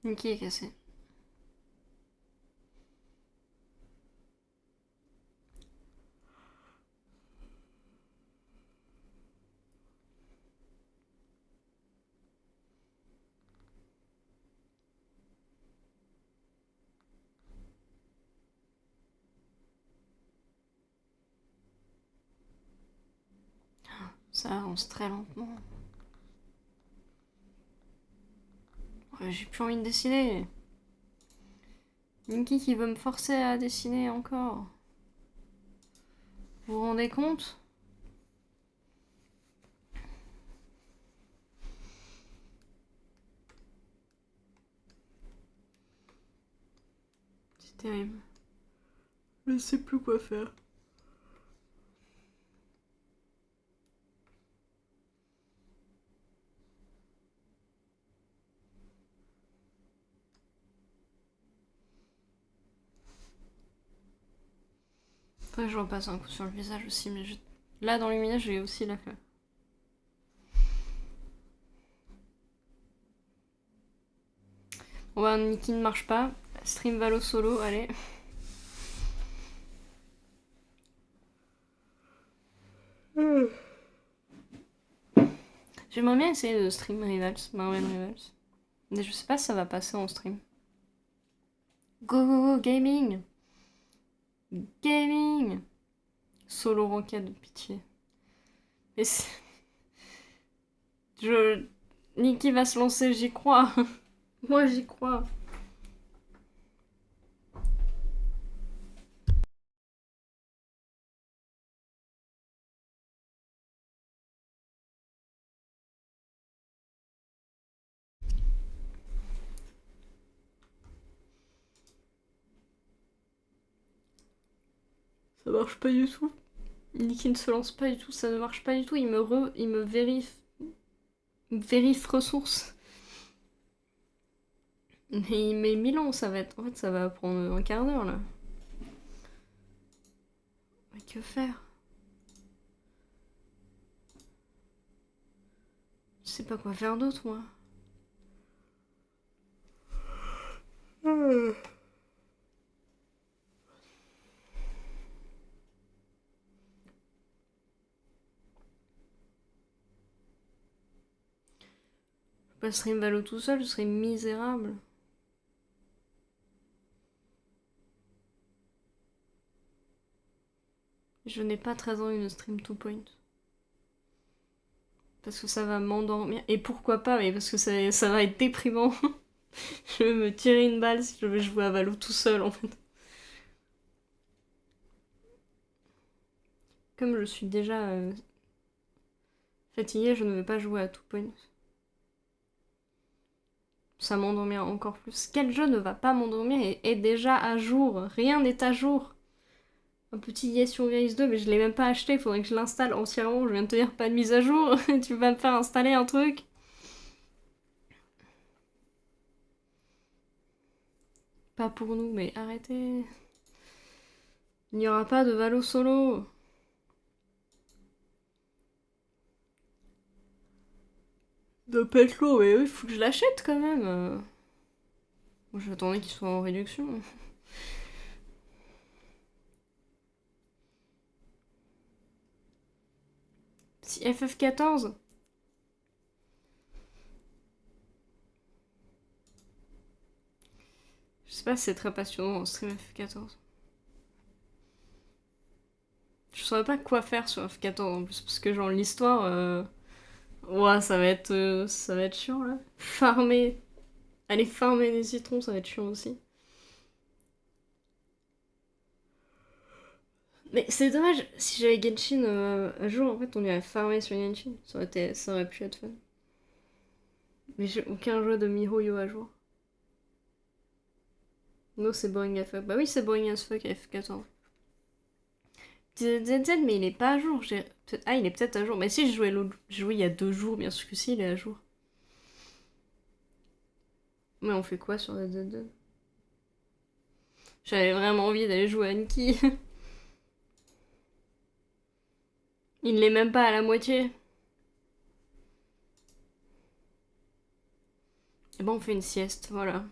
Niki est cassé. Ça avance très lentement. Ouais, j'ai plus envie de dessiner. Niki qui veut me forcer à dessiner encore. Vous vous rendez compte? C'est terrible. Je sais plus quoi faire. Faudrait que je repasse un coup sur le visage aussi, mais là dans le lumière j'ai aussi la fleur. Bon bah Niki ne marche pas. Stream Valo solo, allez. J'aimerais bien essayer de stream Rivals, Marvel Rivals. Mais je sais pas si ça va passer en stream. Go go go gaming. Gaming. Solo ranked, pitié. Et Niki va se lancer, j'y crois. Moi j'y crois. Ça marche pas du tout. Niki ne se lance pas du tout, ça ne marche pas du tout. Il me vérifie ressources. Mais il met 1000 ans, ça va être... En fait, ça va prendre un quart d'heure, là. Mais que faire? Je sais pas quoi faire d'autre, moi. Pas stream Valo tout seul, je serais misérable. Je n'ai pas très envie de stream 2 point. Parce que ça va m'endormir. Et pourquoi pas, mais parce que ça va être déprimant. Je vais me tirer une balle si je vais jouer à Valo tout seul en fait. Comme je suis déjà fatiguée, je ne vais pas jouer à 2 point. Ça m'endormira encore plus. Quel jeu ne va pas m'endormir et est déjà à jour? Rien n'est à jour. Un petit Yes Survive 2, mais je l'ai même pas acheté, faudrait que je l'installe entièrement. Je viens de te dire pas de mise à jour. Tu vas me faire installer un truc? Pas pour nous, mais arrêtez. Il n'y aura pas de Valo solo. De Petlo, mais oui, il faut que je l'achète quand même. Bon, j'attendais qu'il soit en réduction. Si FF14. Je sais pas si c'est très passionnant en stream FF14. Je saurais pas quoi faire sur FF14 en plus, parce que genre l'histoire... Ouais, ça va être chiant là. Farmer. Aller farmer des citrons, ça va être chiant aussi. Mais c'est dommage, si j'avais Genshin un jour, en fait, on irait farmer sur Genshin. Ça aurait pu être fun. Mais j'ai aucun jeu de MiHoYo à jour. Non, c'est boring as fuck. Bah oui, c'est boring as fuck F14. ZZ, mais il est pas à jour. Ah, il est peut-être à jour. Mais si, j'ai joué il y a 2 jours, bien sûr que si, il est à jour. Mais on fait quoi sur ZZ? J'avais vraiment envie d'aller jouer à Anki. Il l'est même pas à la moitié. Et bon, on fait une sieste, voilà.